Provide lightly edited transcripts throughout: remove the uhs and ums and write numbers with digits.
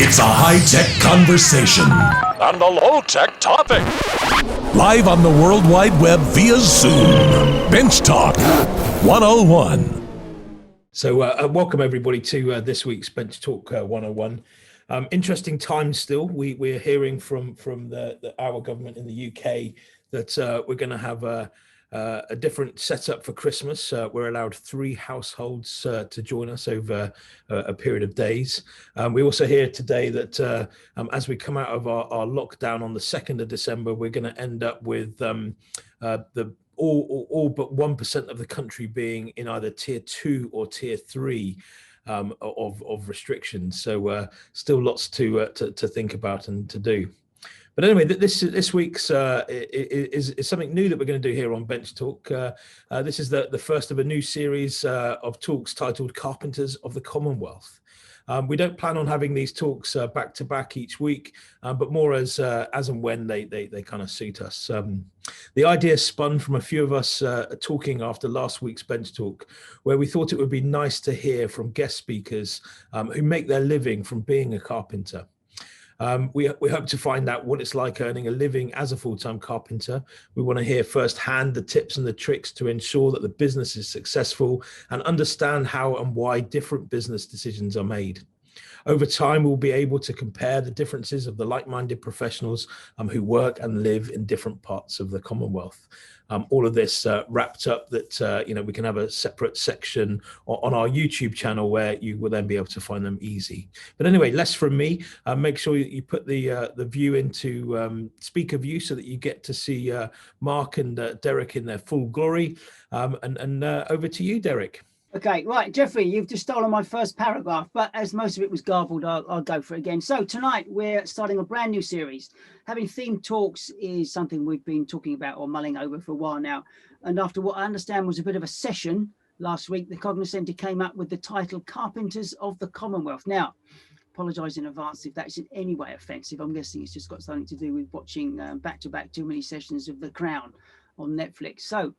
It's a high-tech conversation and a low-tech topic. live on the World Wide Web via Zoom. Bench Talk 101. So welcome everybody to this week's Bench Talk 101. Interesting times still. We're hearing from our government in the UK that we're going to have a different setup for Christmas. We're allowed 3 households to join us over a period of days. We also hear today that as we come out of our lockdown on the 2nd of December, we're going to end up with all but 1% of the country being in either tier 2 or tier 3 of restrictions. So still lots to think about and to do. But anyway, this week's is something new that we're going to do here on Bench Talk. This is the first of a new series of talks titled Carpenters of the Commonwealth. We don't plan on having these talks back to back each week, but more as and when they kind of suit us. The idea spun from a few of us talking after last week's Bench Talk, where we thought it would be nice to hear from guest speakers who make their living from being a carpenter. We hope to find out what it's like earning a living as a full-time carpenter. We want to hear firsthand the tips and the tricks to ensure that the business is successful and understand how and why different business decisions are made. Over time, we'll be able to compare the differences of the like-minded professionals who work and live in different parts of the Commonwealth. All of this wrapped up that we can have a separate section on our YouTube channel where you will then be able to find them easy. But anyway, less from me. Make sure you put the view into speaker view so that you get to see Marc and Derek in their full glory. And over to you, Derek. Okay, right, Geoffrey, you've just stolen my first paragraph, but as most of it was garbled, I'll go for it again. So tonight we're starting a brand new series. Having themed talks is something we've been talking about or mulling over for a while now. And after what I understand was a bit of a session last week, the Cognoscenti came up with the title Carpenters of the Commonwealth. Now, apologise in advance if that's in any way offensive. I'm guessing it's just got something to do with watching back-to-back too many sessions of The Crown on Netflix. So,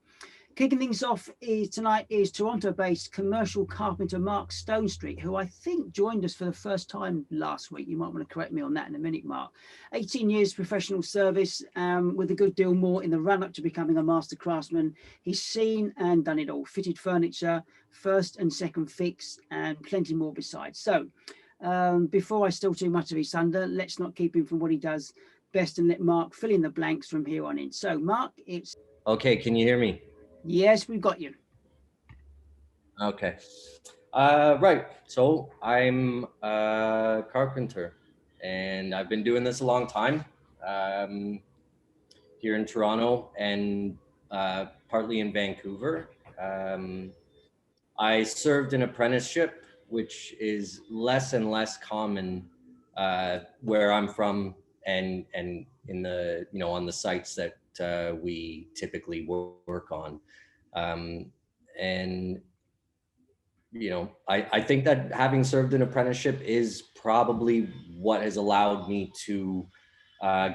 kicking things off tonight is Toronto-based commercial carpenter Marc Stonestreet, who I think joined us for the first time last week. You might want to correct me on that in a minute, Marc. 18 years professional service with a good deal more in the run-up to becoming a master craftsman. He's seen and done it all. Fitted furniture, first and second fix, and plenty more besides. So before I steal too much of his thunder, let's not keep him from what he does best and let Marc fill in the blanks from here on in. So Marc, it's... Okay, can you hear me? Yes, we've got you. Okay. Right. So I'm a carpenter and I've been doing this a long time here in Toronto and partly in Vancouver. I served an apprenticeship, which is less and less common where I'm from and in the, on the sites that we typically work on. I think that having served an apprenticeship is probably what has allowed me to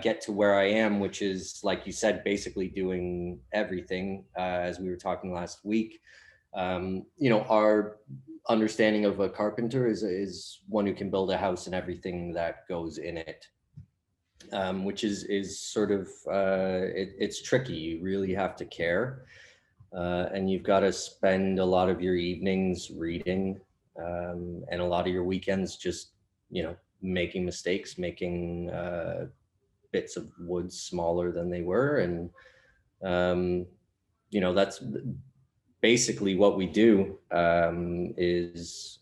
get to where I am, which is, like you said, basically doing everything, as we were talking last week. Our understanding of a carpenter is one who can build a house and everything that goes in it. Which is sort of, it's tricky. You really have to care. And you've got to spend a lot of your evenings reading and a lot of your weekends just, making mistakes, making bits of wood smaller than they were. And, that's basically what we do is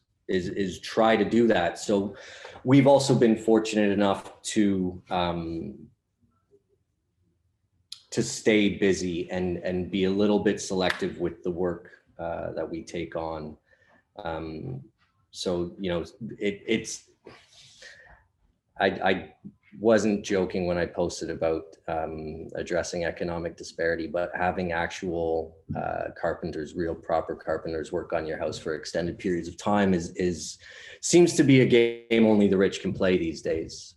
try to do that. So we've also been fortunate enough to stay busy and be a little bit selective with the work that we take on. I wasn't joking when I posted about addressing economic disparity, but having actual carpenters, real proper carpenters work on your house for extended periods of time seems to be a game only the rich can play these days,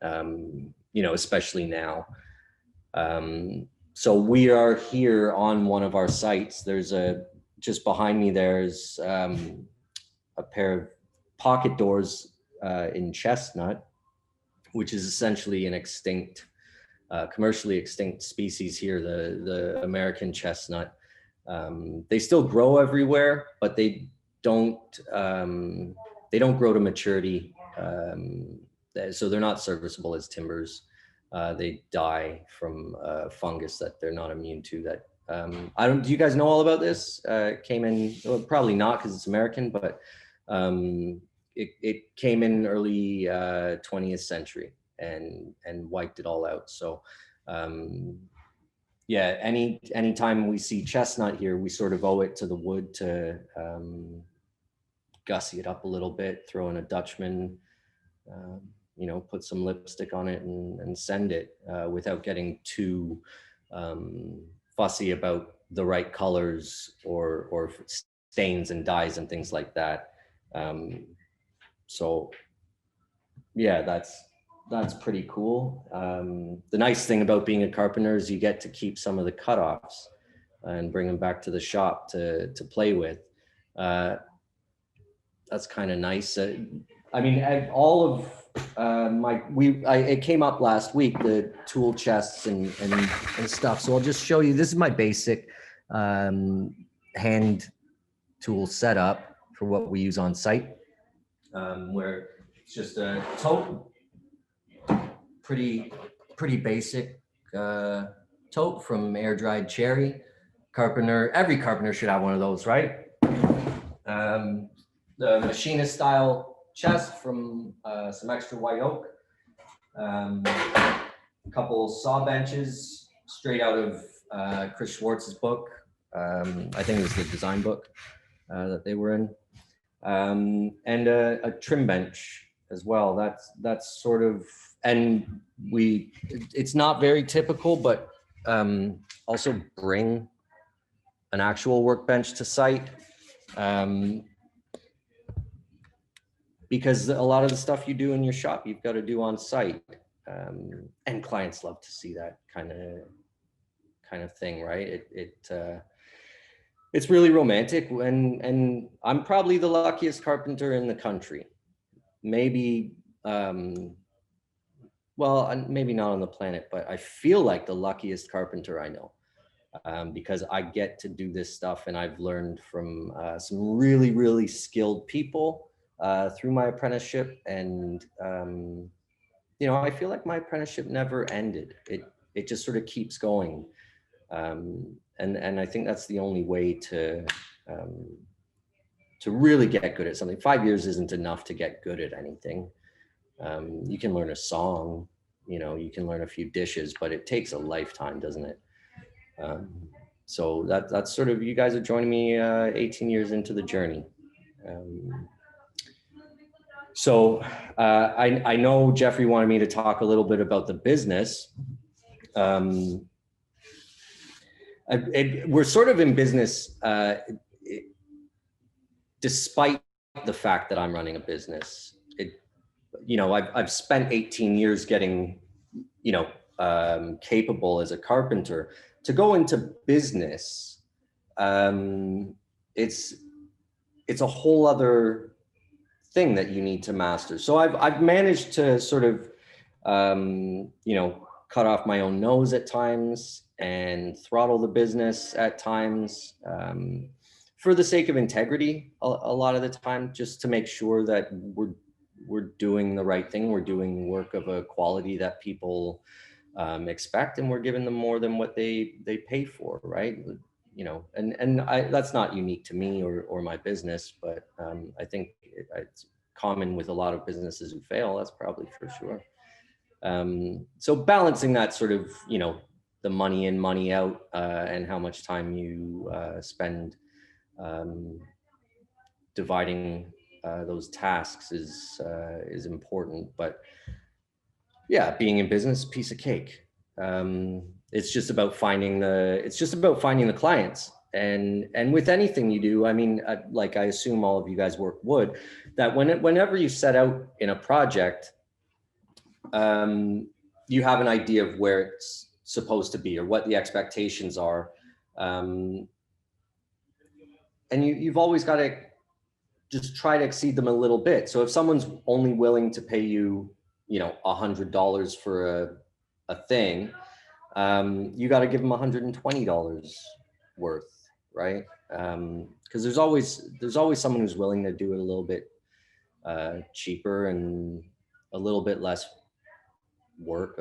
especially now. So we are here on one of our sites. Just behind me, there's a pair of pocket doors in Chestnut. which is essentially an extinct, commercially extinct species here, the American chestnut. They still grow everywhere, but they don't grow to maturity. So they're not serviceable as timbers. They die from fungus that they're not immune to. That do you guys know all about this? Came in, well, probably not because it's American, but it came in early 20th century and wiped it all out. So yeah, anytime we see chestnut here, we sort of owe it to the wood to gussy it up a little bit, throw in a Dutchman, you know, put some lipstick on it and send it without getting too fussy about the right colors or stains and dyes and things like that. So yeah, that's pretty cool. The nice thing about being a carpenter is you get to keep some of the cutoffs and bring them back to the shop to play with. That's kind of nice. I mean, all of it came up last week, the tool chests and stuff. So I'll just show you. This is my basic hand tool setup for what we use on site, where it's just a tote, pretty basic tote from air dried cherry. Every carpenter should have one of those, right? The machinist style chest from some extra white oak, a couple saw benches straight out of Chris Schwartz's book. I think it was the design book that they were in, and a trim bench as well. That's sort of, and it's not very typical, but also bring an actual workbench to site. Because a lot of the stuff you do in your shop, you've got to do on site. And clients love to see that kind of thing, right? It's really romantic, and I'm probably the luckiest carpenter in the country. Maybe, well, maybe not on the planet, but I feel like the luckiest carpenter I know, because I get to do this stuff, and I've learned from some really, really skilled people through my apprenticeship. And you know, I feel like my apprenticeship never ended. It just sort of keeps going, and I think that's the only way to really get good at something. 5 years isn't enough to get good at anything. You can learn a song, you know, you can learn a few dishes, but it takes a lifetime, doesn't it? So that's sort of, you guys are joining me 18 years into the journey. So I know Geoffrey wanted me to talk a little bit about the business. We're sort of in business despite the fact that I'm running a business. You know, I've spent 18 years getting, you know, capable as a carpenter. To go into business, it's a whole other thing that you need to master. So I've managed to sort of, you know, cut off my own nose at times and throttle the business at times, for the sake of integrity a lot of the time, just to make sure that we're doing the right thing. We're doing work of a quality that people expect, and we're giving them more than what they pay for, right? You know, and that's not unique to me or my business, but I think it's common with a lot of businesses who fail. That's probably for sure. So balancing that sort of, you know, the money in, money out, and how much time you spend dividing those tasks is important. But yeah, being in business, piece of cake. It's just about finding the clients. And with anything you do, I mean, like I assume all of you guys work wood, that whenever you set out in a project, you have an idea of where it's supposed to be or what the expectations are. And you've always got to just try to exceed them a little bit. So if someone's only willing to pay you $100 for a thing, you got to give them $120 worth, right? Because there's always someone who's willing to do it a little bit cheaper and a little bit less work.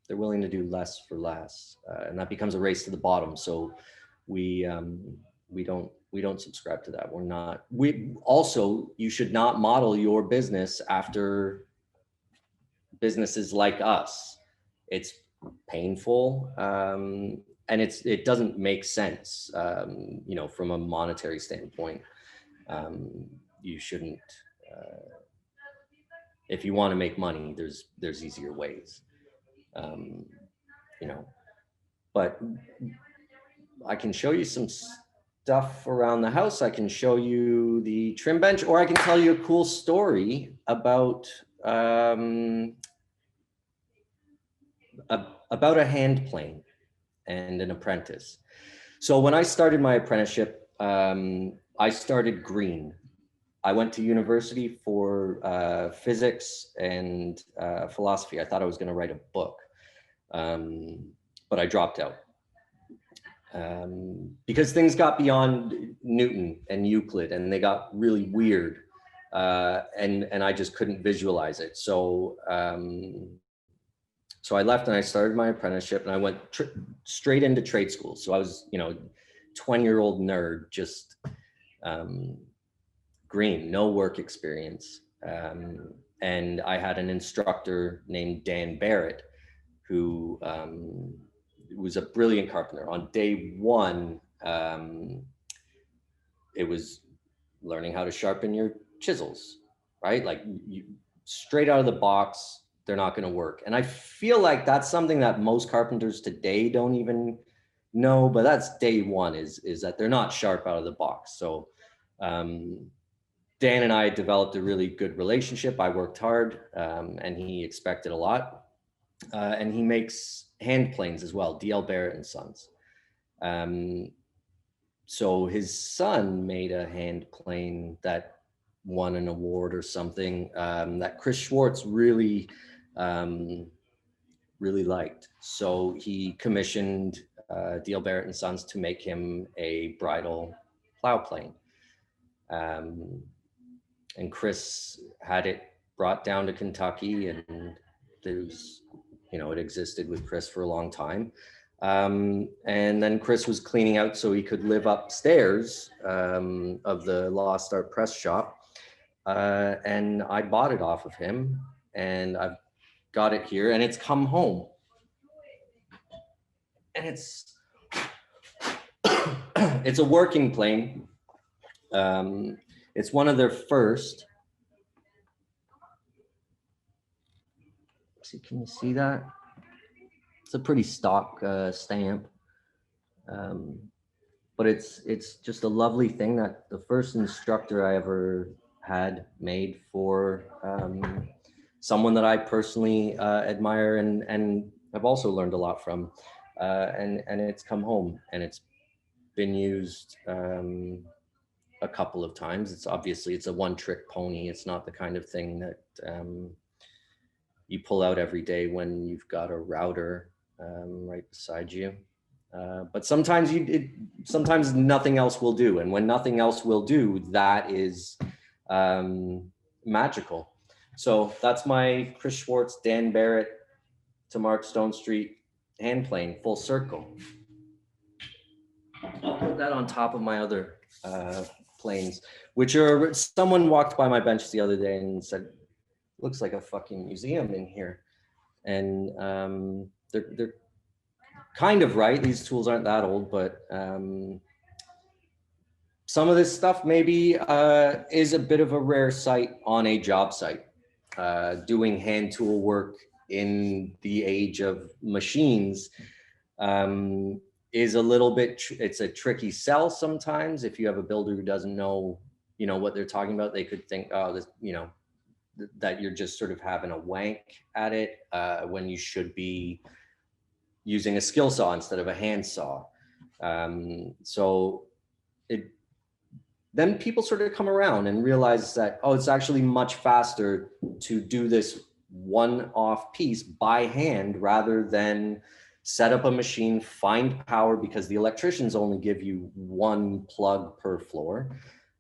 They're willing to do less for less, and that becomes a race to the bottom. So we don't subscribe to that. You should not model your business after businesses like us. It's painful, and it doesn't make sense, from a monetary standpoint. You shouldn't, if you want to make money, there's easier ways, but I can show you some stuff around the house. I can show you the trim bench, or I can tell you a cool story about a hand plane and an apprentice. So when I started my apprenticeship, I started green. I went to university for physics and philosophy. I thought I was going to write a book, but I dropped out because things got beyond Newton and Euclid, and they got really weird, and I just couldn't visualize it. So I left and I started my apprenticeship, and I went straight into trade school. So I was, 20-year-old nerd, just green, no work experience. And I had an instructor named Dan Barrett, who was a brilliant carpenter. On day one, it was learning how to sharpen your chisels, right? Like straight out of the box, they're not going to work. And I feel like that's something that most carpenters today don't even know, but that's day one, is that they're not sharp out of the box. So Dan and I developed a really good relationship. I worked hard, and he expected a lot. And he makes hand planes as well, D.L. Barrett and Sons. So his son made a hand plane that won an award or something, that Chris Schwartz really liked. So he commissioned D.L. Barrett and Sons to make him a bridal plow plane. And Chris had it brought down to Kentucky, and there's, it existed with Chris for a long time. And then Chris was cleaning out so he could live upstairs of the Lost Art Press shop. And I bought it off of him, and I've got it here, and it's come home. And it's a working plane. It's one of their first. See, can you see that? It's a pretty stock stamp, but it's just a lovely thing that the first instructor I ever had made for someone that I personally admire and have also learned a lot from, and it's come home, and it's been used a couple of times. It's a one-trick pony. It's not the kind of thing that you pull out every day when you've got a router right beside you. But sometimes sometimes nothing else will do, and when nothing else will do, that is magical. So that's my Chris Schwartz, Dan Barrett to Marc Stonestreet hand plane, full circle. I'll put that on top of my other planes, which are, someone walked by my bench the other day and said, looks like a fucking museum in here. And they're kind of right. These tools aren't that old, but some of this stuff maybe is a bit of a rare sight on a job site. Doing hand tool work in the age of machines is a little bit, it's a tricky sell sometimes. If you have a builder who doesn't know, what they're talking about, they could think, oh, this, that you're just sort of having a wank at it when you should be using a skill saw instead of a hand saw. So then people sort of come around and realize that, oh, it's actually much faster to do this one-off piece by hand rather than set up a machine, find power, because the electricians only give you one plug per floor.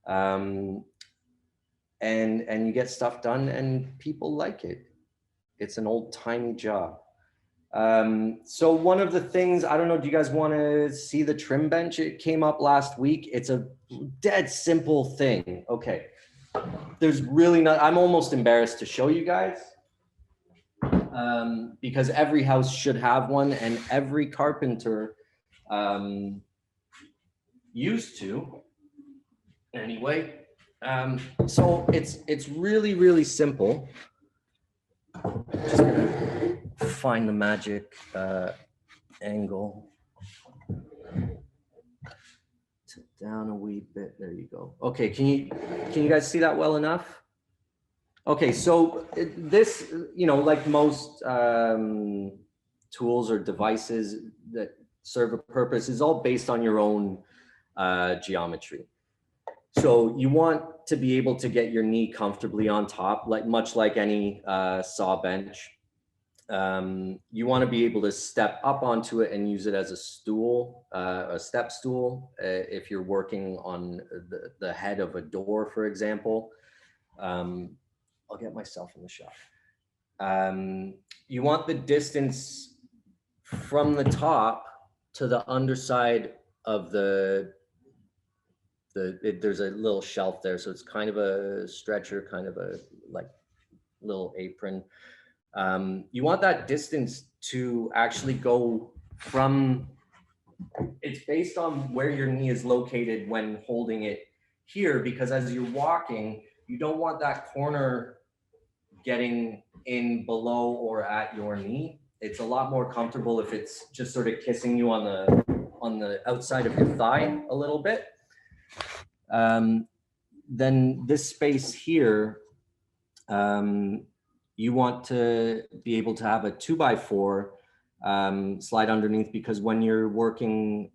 And you get stuff done and people like it. It's an old timey job. So one of the things, I don't know, do you guys want to see the trim bench? It came up last week. It's a dead simple thing. Okay. There's really not, I'm almost embarrassed to show you guys. Because every house should have one, and every carpenter used to anyway. So it's really, really simple. Just gonna find the magic angle. Tip down a wee bit. There you go. Okay, can you guys see that well enough? Okay, so this, you know, like most tools or devices that serve a purpose, is all based on your own geometry. So you want to be able to get your knee comfortably on top, like much like any saw bench. You want to be able to step up onto it and use it as a stool, a step stool, if you're working on the head of a door, for example. I'll get myself in the shot. You want the distance from the top to the underside of there's a little shelf there. So it's kind of a stretcher, kind of a like little apron. You want that distance to actually go from, it's based on where your knee is located when holding it here, because as you're walking, you don't want that corner getting in below or at your knee. It's a lot more comfortable if it's just sort of kissing you on the outside of your thigh a little bit. Then this space here, you want to be able to have a 2x4 slide underneath, because when you're working,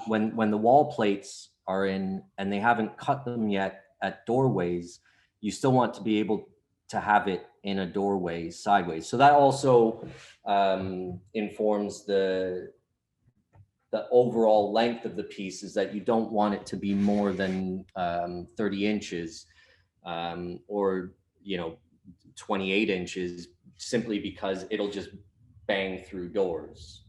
when the wall plates are in and they haven't cut them yet at doorways, you still want to be able to have it in a doorway sideways. So that also informs the overall length of the piece, is that you don't want it to be more than 30 inches or, you know, 28 inches, simply because it'll just bang through doors.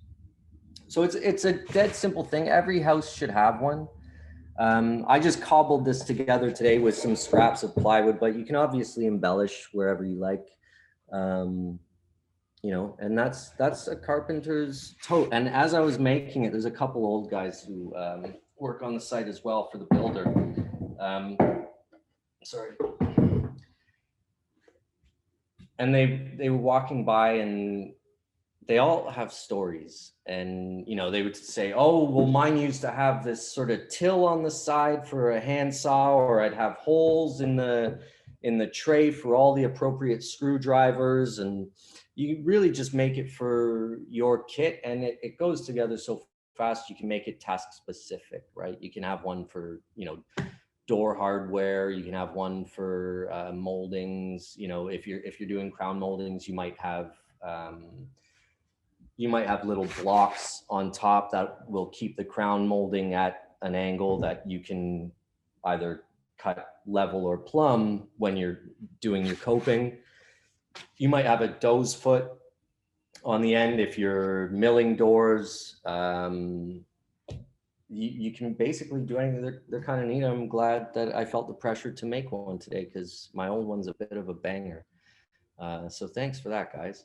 So it's a dead simple thing. Every house should have one. I just cobbled this together today with some scraps of plywood, but you can obviously embellish wherever you like. You know, and that's a carpenter's tote. And as I was making it, there's a couple old guys who work on the site as well for the builder. Sorry. And they were walking by, and they all have stories. And, you know, they would say, oh, well, mine used to have this sort of till on the side for a handsaw, or I'd have holes in the tray for all the appropriate screwdrivers. And you really just make it for your kit, and it goes together so fast. You can make it task specific, right? You can have one for, you know, door hardware. You can have one for moldings. You know, if you're doing crown moldings, you might have little blocks on top that will keep the crown molding at an angle that you can either cut level or plumb when you're doing your coping. You might have a doze foot on the end if you're milling doors. You can basically do anything. They're kind of neat. I'm glad that I felt the pressure to make one today, because my old one's a bit of a banger. So thanks for that, guys.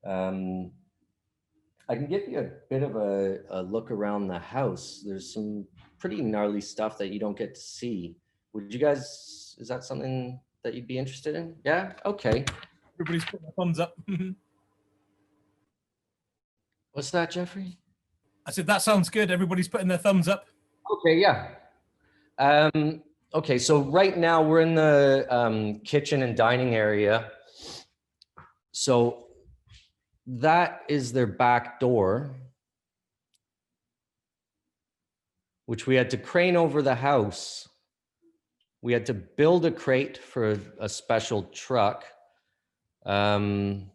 I can give you a bit of a look around the house. There's some pretty gnarly stuff that you don't get to see. Would you guys, is that something that you'd be interested in? Yeah, okay. Everybody's putting their thumbs up. What's that, Geoffrey? I said, that sounds good. Everybody's putting their thumbs up. Okay, yeah. Okay, so right now we're in the kitchen and dining area. So that is their back door, which we had to crane over the house we had to build a crate for a special truck. There's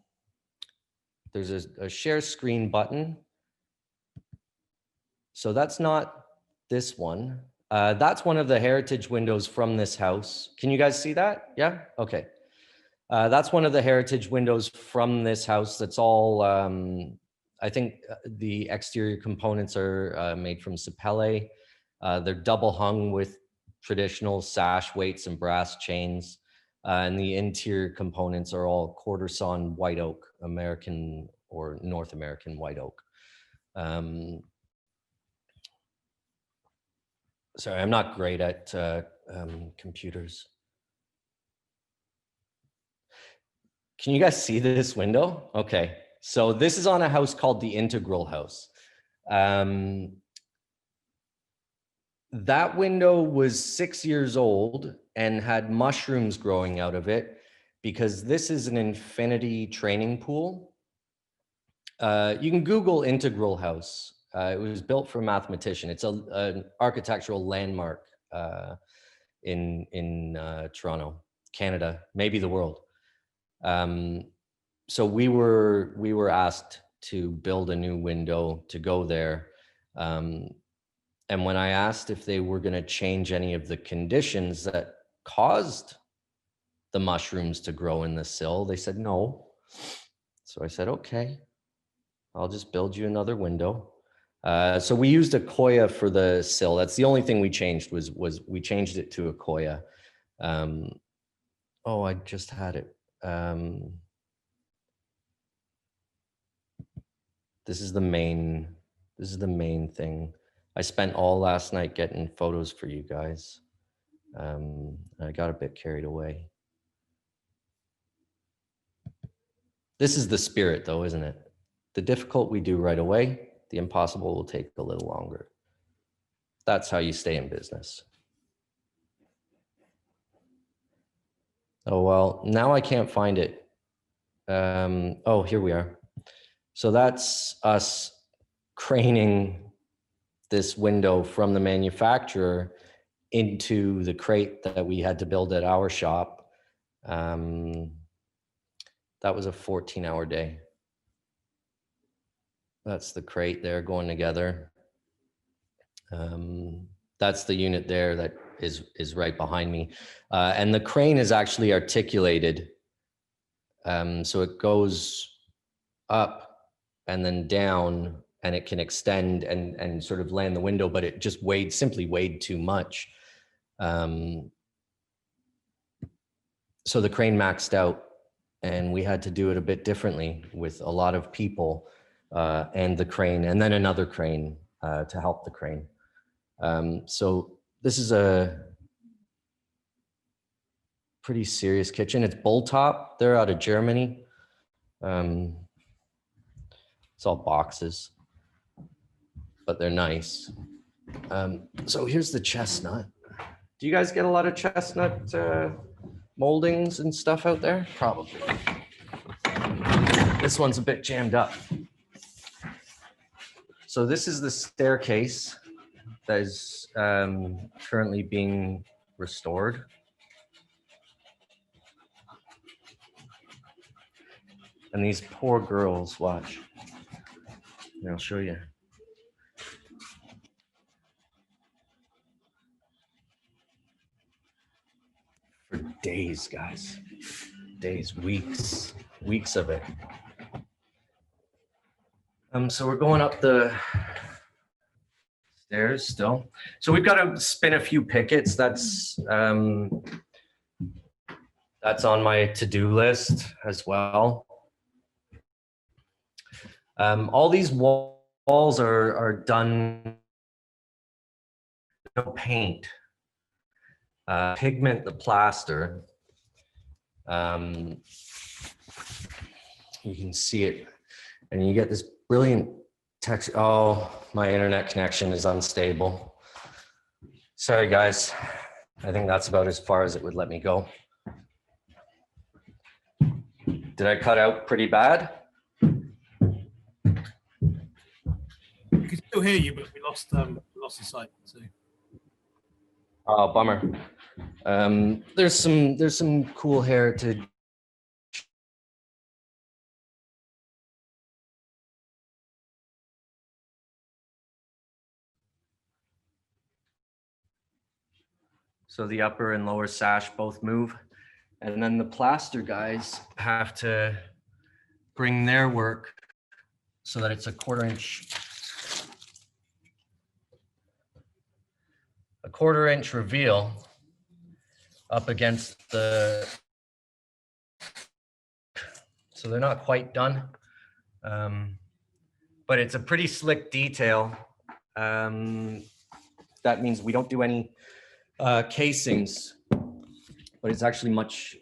a share screen button. So that's not this one. That's one of the heritage windows from this house. Can you guys see that? Yeah, okay. That's one of the heritage windows from this house. That's all, I think the exterior components are made from sapele. They're double hung with traditional sash weights and brass chains. And the interior components are all quarter sawn white oak, American or North American white oak. Sorry, I'm not great at computers. Can you guys see this window? Okay, so this is on a house called the Integral House. That window was 6 years old and had mushrooms growing out of it because this is an infinity training pool. You can Google Integral House. It was built for a mathematician. It's an architectural landmark in Toronto, Canada, maybe the world. So we were asked to build a new window to go there. And when I asked if they were going to change any of the conditions that caused the mushrooms to grow in the sill, they said no. So I said, okay, I'll just build you another window. So we used a koya for the sill. That's the only thing we changed was we changed it to a koya. Oh, I just had it. This is the main thing. I spent all last night getting photos for you guys. I got a bit carried away. This is the spirit though, isn't it? The difficult we do right away, the impossible will take a little longer. That's how you stay in business. Oh, well, now I can't find it. Oh, here we are. So that's us craning this window from the manufacturer into the crate that we had to build at our shop. That was a 14-hour day. That's the crate there going together. That's the unit there that is right behind me. And the crane is actually articulated. So it goes up and then down, and it can extend and sort of land the window, but it just simply weighed too much. So the crane maxed out, and we had to do it a bit differently with a lot of people and the crane, and then another crane to help the crane. So this is a pretty serious kitchen. It's bull top. They're out of Germany. It's all boxes, but they're nice. So here's the Chestnut. Do you guys get a lot of Chestnut moldings and stuff out there? Probably. This one's a bit jammed up. So this is the staircase that is currently being restored. And these poor girls, watch. I'll show you. For days, guys. Days, weeks of it. So we're going up the stairs still. So we've got to spin a few pickets. That's on my to-do list as well. All these walls are done, no paint, pigment the plaster. You can see it, and you get this brilliant text. Oh, my internet connection is unstable. Sorry, guys. I think that's about as far as it would let me go. Did I cut out pretty bad? We can still hear you, but we lost the sight. So. Oh, bummer. There's some cool heritage. So the upper and lower sash both move. And then the plaster guys have to bring their work so that it's a quarter inch reveal up against the, so they're not quite done. But it's a pretty slick detail. That means we don't do any casings, but it's actually much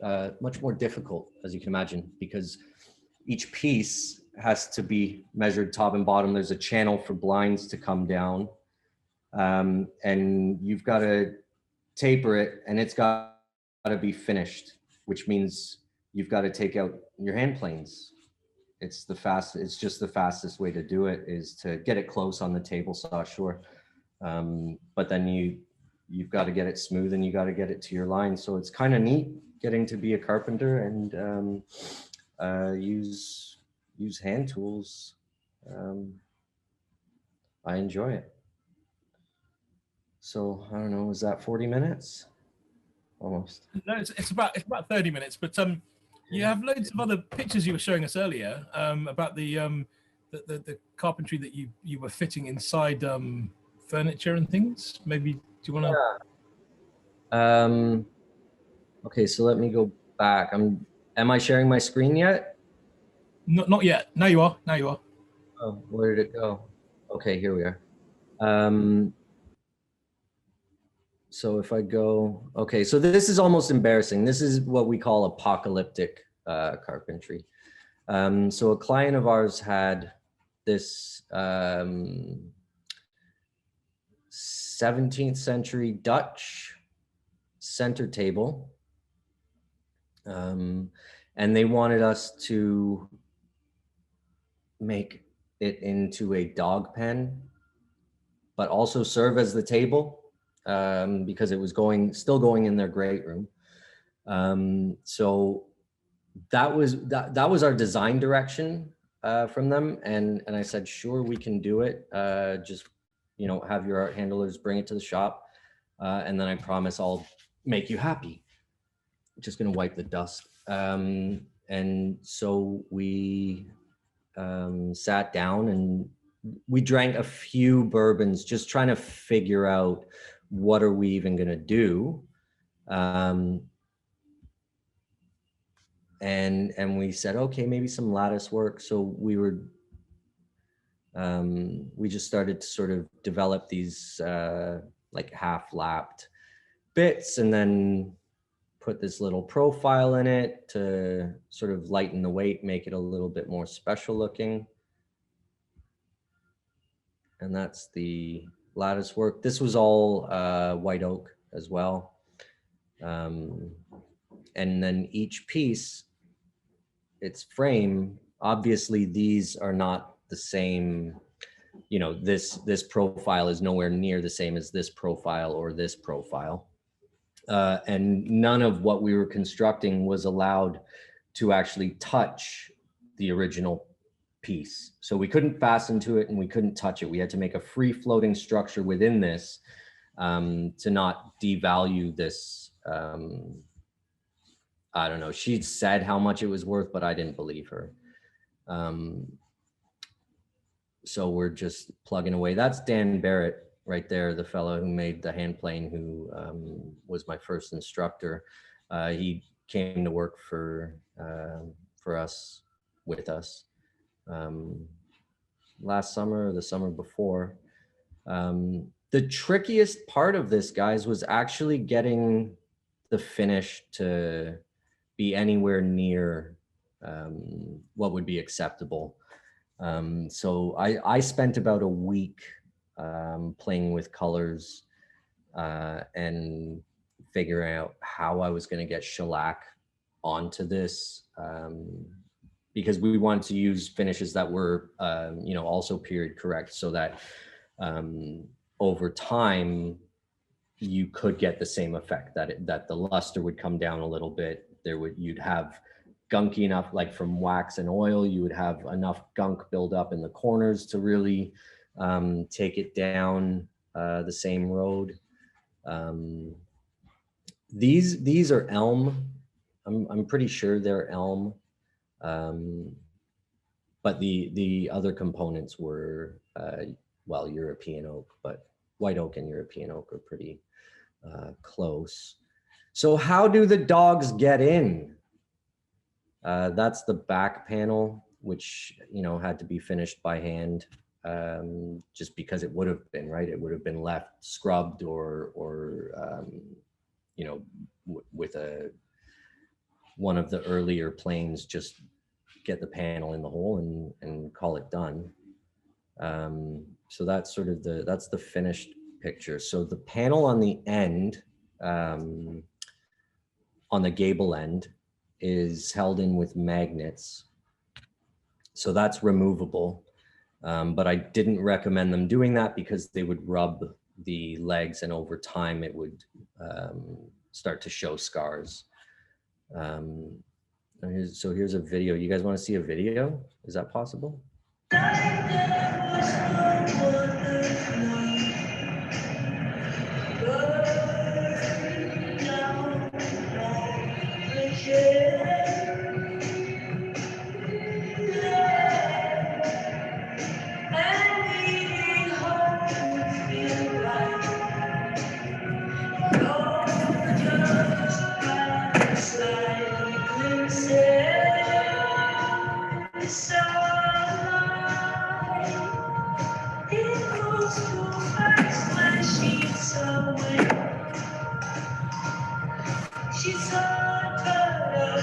more difficult, as you can imagine, because each piece has to be measured top and bottom. There's a channel for blinds to come down, and you've got to taper it, and it's got to be finished, which means you've got to take out your hand planes. It's just the fastest way to do it is to get it close on the table saw, sure. But then you've got to get it smooth and you got to get it to your line. So it's kind of neat getting to be a carpenter and use hand tools. I enjoy it. So I don't know, is that 40 minutes? Almost. No, it's about 30 minutes, but you have loads of other pictures you were showing us earlier about the carpentry that you were fitting inside furniture and things. Maybe do you want to? Yeah. Okay, so let me go back. Am I sharing my screen yet? Not yet. Now you are. Oh, where did it go? Okay, here we are. So if I go, okay, so this is almost embarrassing. This is what we call apocalyptic carpentry. So a client of ours had this 17th century Dutch center table. And they wanted us to make it into a dog pen, but also serve as the table. Because it was still going in their great room. So that was our design direction from them. And I said, sure, we can do it. Just, have your art handlers bring it to the shop. And then I promise I'll make you happy. Just gonna wipe the dust. And so we sat down and we drank a few bourbons, just trying to figure out what are we even going to do? And we said, okay, maybe some lattice work. So we just started to sort of develop these like half-lapped bits and then put this little profile in it to sort of lighten the weight, make it a little bit more special looking. And that's the lattice work. This was all white oak as well. And then each piece, its frame, obviously these are not the same, this profile is nowhere near the same as this profile or this profile. And none of what we were constructing was allowed to actually touch the original piece. So we couldn't fasten to it and we couldn't touch it. We had to make a free floating structure within this to not devalue this. I don't know. She said how much it was worth, but I didn't believe her. So we're just plugging away. That's Dan Barrett right there, the fellow who made the hand plane, who was my first instructor. He came to work for us, with us. Last summer or the summer before. The trickiest part of this, guys, was actually getting the finish to be anywhere near what would be acceptable. So I spent about a week playing with colors and figuring out how I was going to get shellac onto this. Because we wanted to use finishes that were, also period correct, so that over time, you could get the same effect, that the luster would come down a little bit. You'd have gunky enough, like from wax and oil, you would have enough gunk build up in the corners to really take it down the same road. These are elm. I'm pretty sure they're elm. But the other components were, well, European oak, but white oak and European oak are pretty close. So how do the dogs get in? That's the back panel, which, you know, had to be finished by hand, just because it would have been, right? It would have been left scrubbed or you know, with one of the earlier planes, just get the panel in the hole and call it done. So that's sort of that's the finished picture. So the panel on the end, on the gable end, is held in with magnets. So that's removable. But I didn't recommend them doing that because they would rub the legs, and over time it would start to show scars. So here's a video. You guys want to see a video? Is that possible?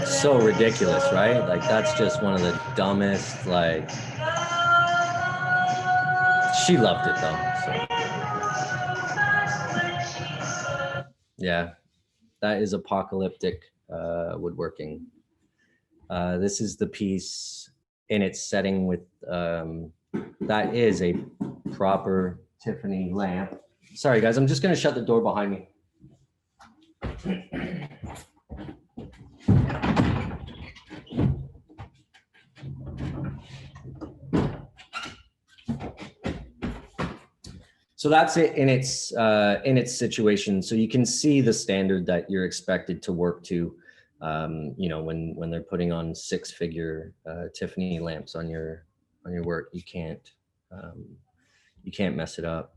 So ridiculous, right? Like, that's just one of the dumbest, like, she loved it though, so. Yeah, that is apocalyptic woodworking. This is the piece in its setting with, that is a proper Tiffany lamp. Sorry guys, I'm just gonna shut the door behind me. So that's it in its situation. So you can see the standard that you're expected to work to, you know, when they're putting on 6-figure Tiffany lamps on your work. You can't mess it up.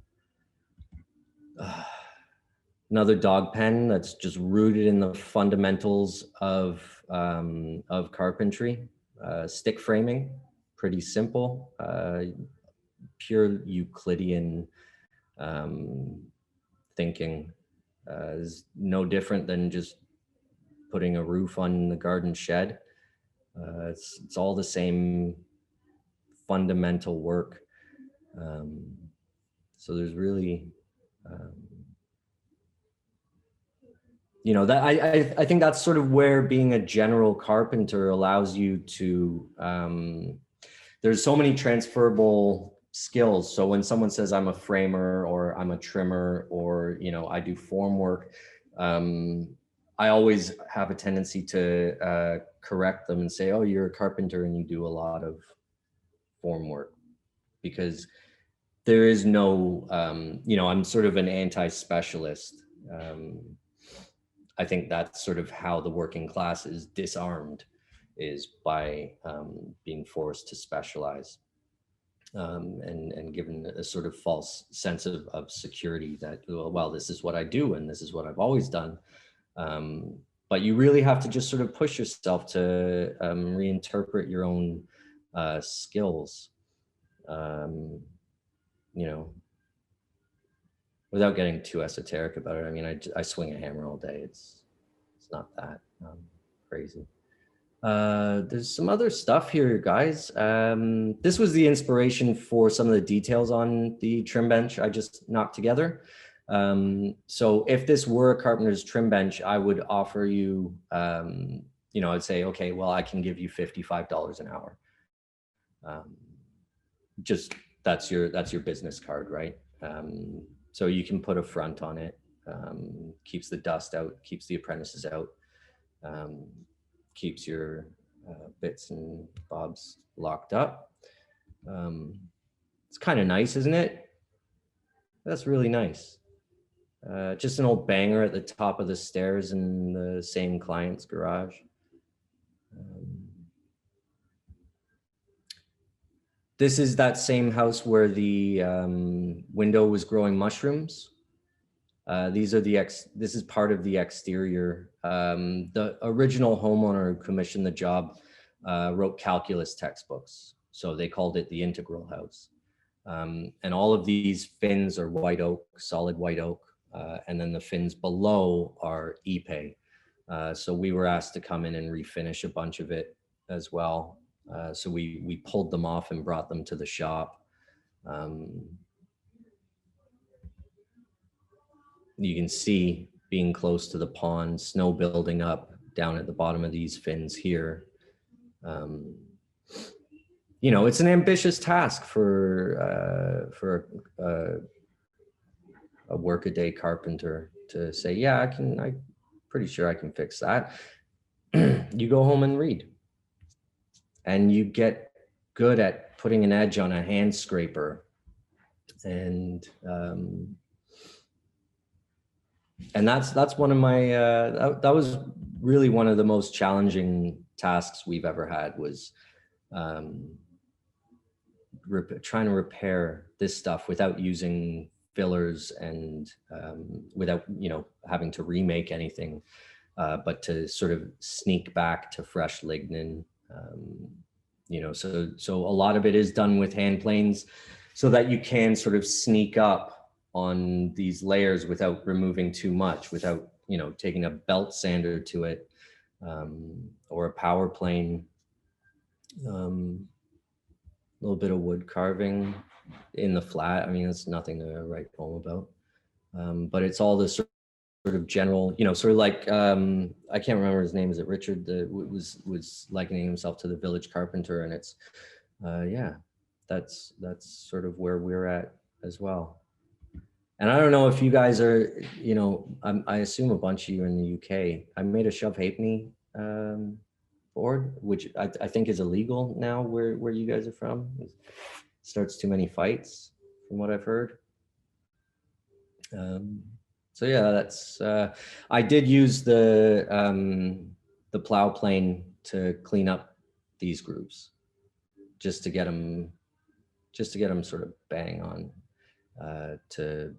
Another dog pen that's just rooted in the fundamentals of carpentry. Stick framing, pretty simple, pure Euclidean thinking. Is no different than just putting a roof on the garden shed. It's all the same fundamental work. So there's really, you know, that I think that's sort of where being a general carpenter allows you to, there's so many transferable skills. So when someone says I'm a framer or I'm a trimmer or, you know, I do form work, I always have a tendency to correct them and say, oh, you're a carpenter and you do a lot of form work, because there is no, you know, I'm sort of an anti-specialist. I think that's sort of how the working class is disarmed, is by being forced to specialize. And given a sort of false sense of security that, well, this is what I do and this is what I've always done. But you really have to just sort of push yourself to reinterpret your own skills, you know, without getting too esoteric about it. I mean, I swing a hammer all day. It's not that crazy. There's some other stuff here, guys. This was the inspiration for some of the details on the trim bench I just knocked together. So if this were a carpenter's trim bench, I would offer you, you know, I'd say, okay, well, I can give you $55 an hour. Just that's your business card, right? So you can put a front on it. keeps the dust out, keeps the apprentices out, keeps your bits and bobs locked up. It's kind of nice, isn't it? That's really nice. Just an old banger at the top of the stairs in the same client's garage. This is that same house where the window was growing mushrooms. This is part of the exterior. The original homeowner who commissioned the job wrote calculus textbooks. So they called it the integral house. And all of these fins are white oak, solid white oak. And then the fins below are Ipe. So we were asked to come in and refinish a bunch of it as well. So we pulled them off and brought them to the shop. You can see, being close to the pond, snow building up down at the bottom of these fins here. You know, it's an ambitious task for a workaday carpenter to say, yeah, I'm pretty sure I can fix that. You go home and read. And you get good at putting an edge on a hand scraper. And that's one of my, that was really one of the most challenging tasks we've ever had, was trying to repair this stuff without using fillers and without, you know, having to remake anything, but to sort of sneak back to fresh lignin. You know, so a lot of it is done with hand planes so that you can sort of sneak up on these layers without removing too much, without, you know, taking a belt sander to it, or a power plane. A little bit of wood carving in the flat. I mean, it's nothing to write home about, but it's all this sort of general, you know, sort of like, I can't remember his name. Is it Richard? Was likening himself to the village carpenter, and it's, yeah, that's sort of where we're at as well. And I don't know if you guys are, you know, I assume a bunch of you in the UK. I made a shove halfpenny board, which I think is illegal now where you guys are from. It starts too many fights, from what I've heard. So yeah, that's, I did use the plow plane to clean up these grooves, just to get them sort of bang on, to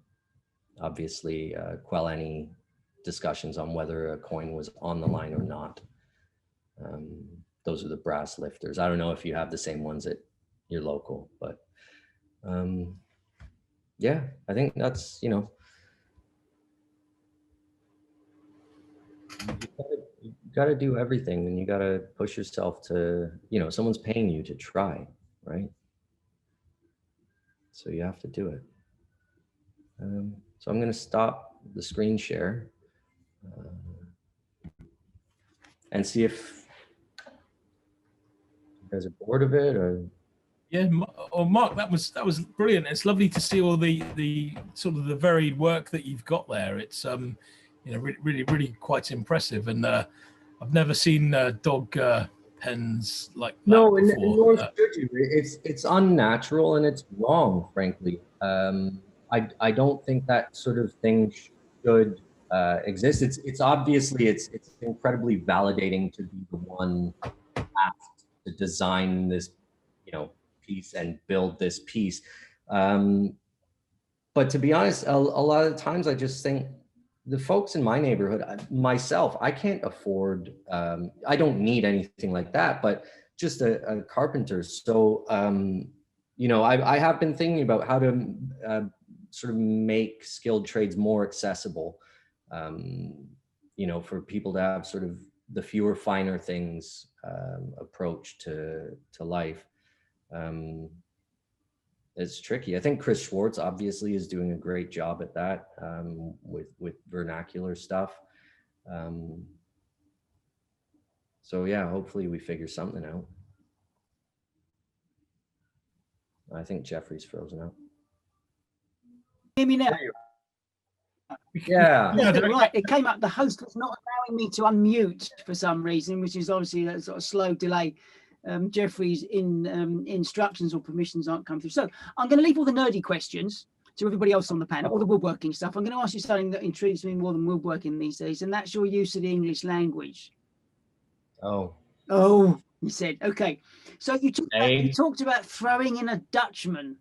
obviously quell any discussions on whether a coin was on the line or not. Those are the brass lifters. I don't know if you have the same ones at your local, but yeah, I think that's, you know, you gotta do everything, and you gotta push yourself to, you know, someone's paying you to try, right? So you have to do it. So I'm gonna stop the screen share and see if you guys are bored of it, or. Yeah, or Mark, that was brilliant. It's lovely to see all the sort of the varied work that you've got there. It's you know, really quite impressive, and I've never seen dog pens like that No, before. and nor should you. It's unnatural and it's wrong, frankly. I don't think that sort of thing should exist. It's obviously it's incredibly validating to be the one asked to design this, you know, piece and build this piece. But to be honest, a lot of times I just think the folks in my neighborhood, myself, I can't afford, I don't need anything like that, but just a carpenter. So, you know, I have been thinking about how to sort of make skilled trades more accessible, you know, for people to have sort of the fewer finer things approach to life. It's tricky. I think Chris Schwartz obviously is doing a great job at that, with vernacular stuff. So yeah, hopefully we figure something out. I think Geoffrey's frozen out. Hear me now? Yeah. Yeah, Right, it came up. The host was not allowing me to unmute for some reason, which is obviously a sort of slow delay. Geoffrey's instructions or permissions aren't come through. So I'm going to leave all the nerdy questions to everybody else on the panel, all the woodworking stuff. I'm going to ask you something that intrigues me more than woodworking these days, and that's your use of the English language. Oh. Oh, he said. Okay, so you Hey. talked about throwing in a Dutchman.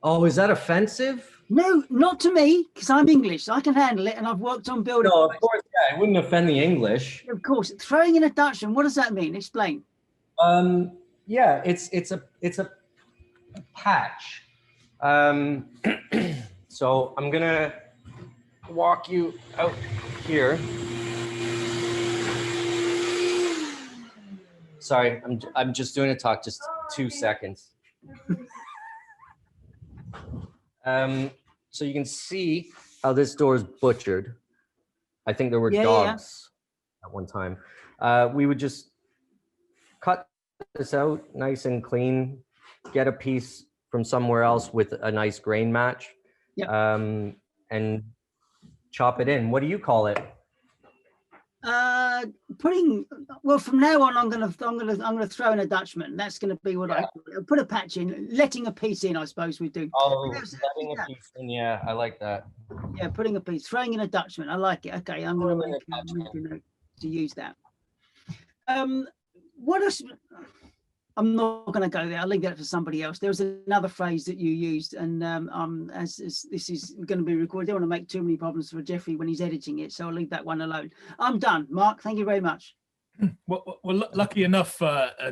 Oh, is that offensive? No, not to me, because I'm English. I can handle it, and I've worked on building. No, of course, yeah, it wouldn't offend the English. Of course, throwing in a Dutchman. What does that mean? Explain. Yeah, it's a patch. So I'm gonna walk you out here. Sorry, I'm just doing a talk. Just 2 seconds. So you can see how this door is butchered. I think there were dogs at one time. We would just cut this out nice and clean, get a piece from somewhere else with a nice grain match, and chop it in. What do you call it? Well, from now on, I'm gonna throw in a Dutchman. That's gonna be what I put a patch in, letting a piece in. I suppose we do. Oh, letting a piece in. Yeah, I like that. Yeah, putting a piece, throwing in a Dutchman. I like it. Okay, I'm gonna make a note to use that. What else? I'm not going to go there. I'll leave that for somebody else. There was another phrase that you used, and as this is going to be recorded, I don't want to make too many problems for Geoffrey when he's editing it, so I'll leave that one alone. I'm done. Marc, thank you very much. Well, lucky enough,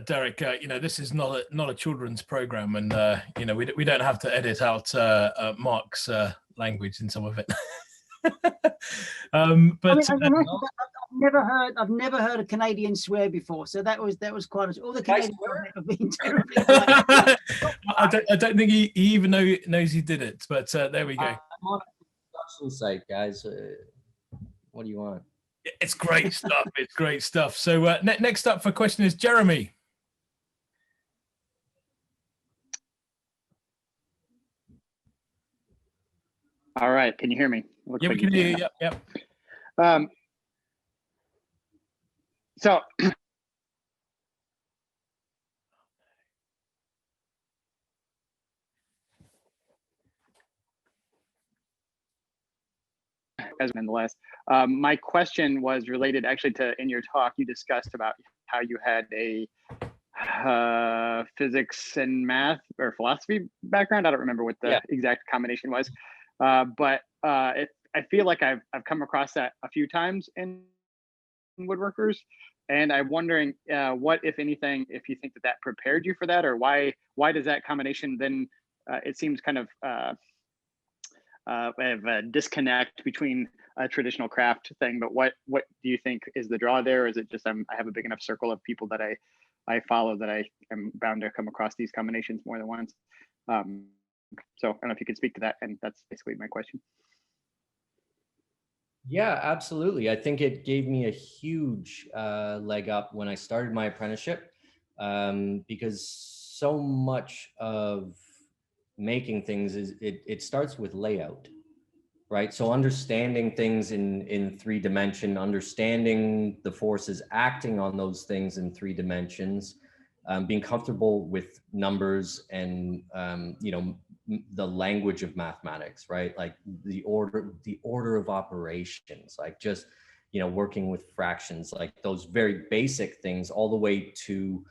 Derek, this is not a children's program, and we don't have to edit out Marc's language in some of it. I've never heard a Canadian swear before, so that was quite all the Canadians have been terribly. I don't think he even knows he did it, but there we go. I'm on a production site, guys. What do you want? It's great stuff. It's great stuff. So next up for question is Jeremy. All right, can you hear me? Yeah, we can hear you. Yep. So as nonetheless, my question was related actually to, in your talk, you discussed about how you had a physics and math or philosophy background. I don't remember what the exact combination was, but I feel like I've come across that a few times in woodworkers, and I'm wondering what, if anything, if you think that prepared you for that, or why does that combination then it seems kind of have a disconnect between a traditional craft thing, but what do you think is the draw there? Or is it just I have a big enough circle of people that I follow that I am bound to come across these combinations more than once? So I don't know if you could speak to that, and that's basically my question. Yeah, absolutely. I think it gave me a huge leg up when I started my apprenticeship, because so much of making things is it starts with layout, right? So understanding things in 3 dimension, understanding the forces acting on those things in 3 dimensions, being comfortable with numbers and the language of mathematics, right? Like the order of operations, like just working with fractions, like those very basic things, all the way to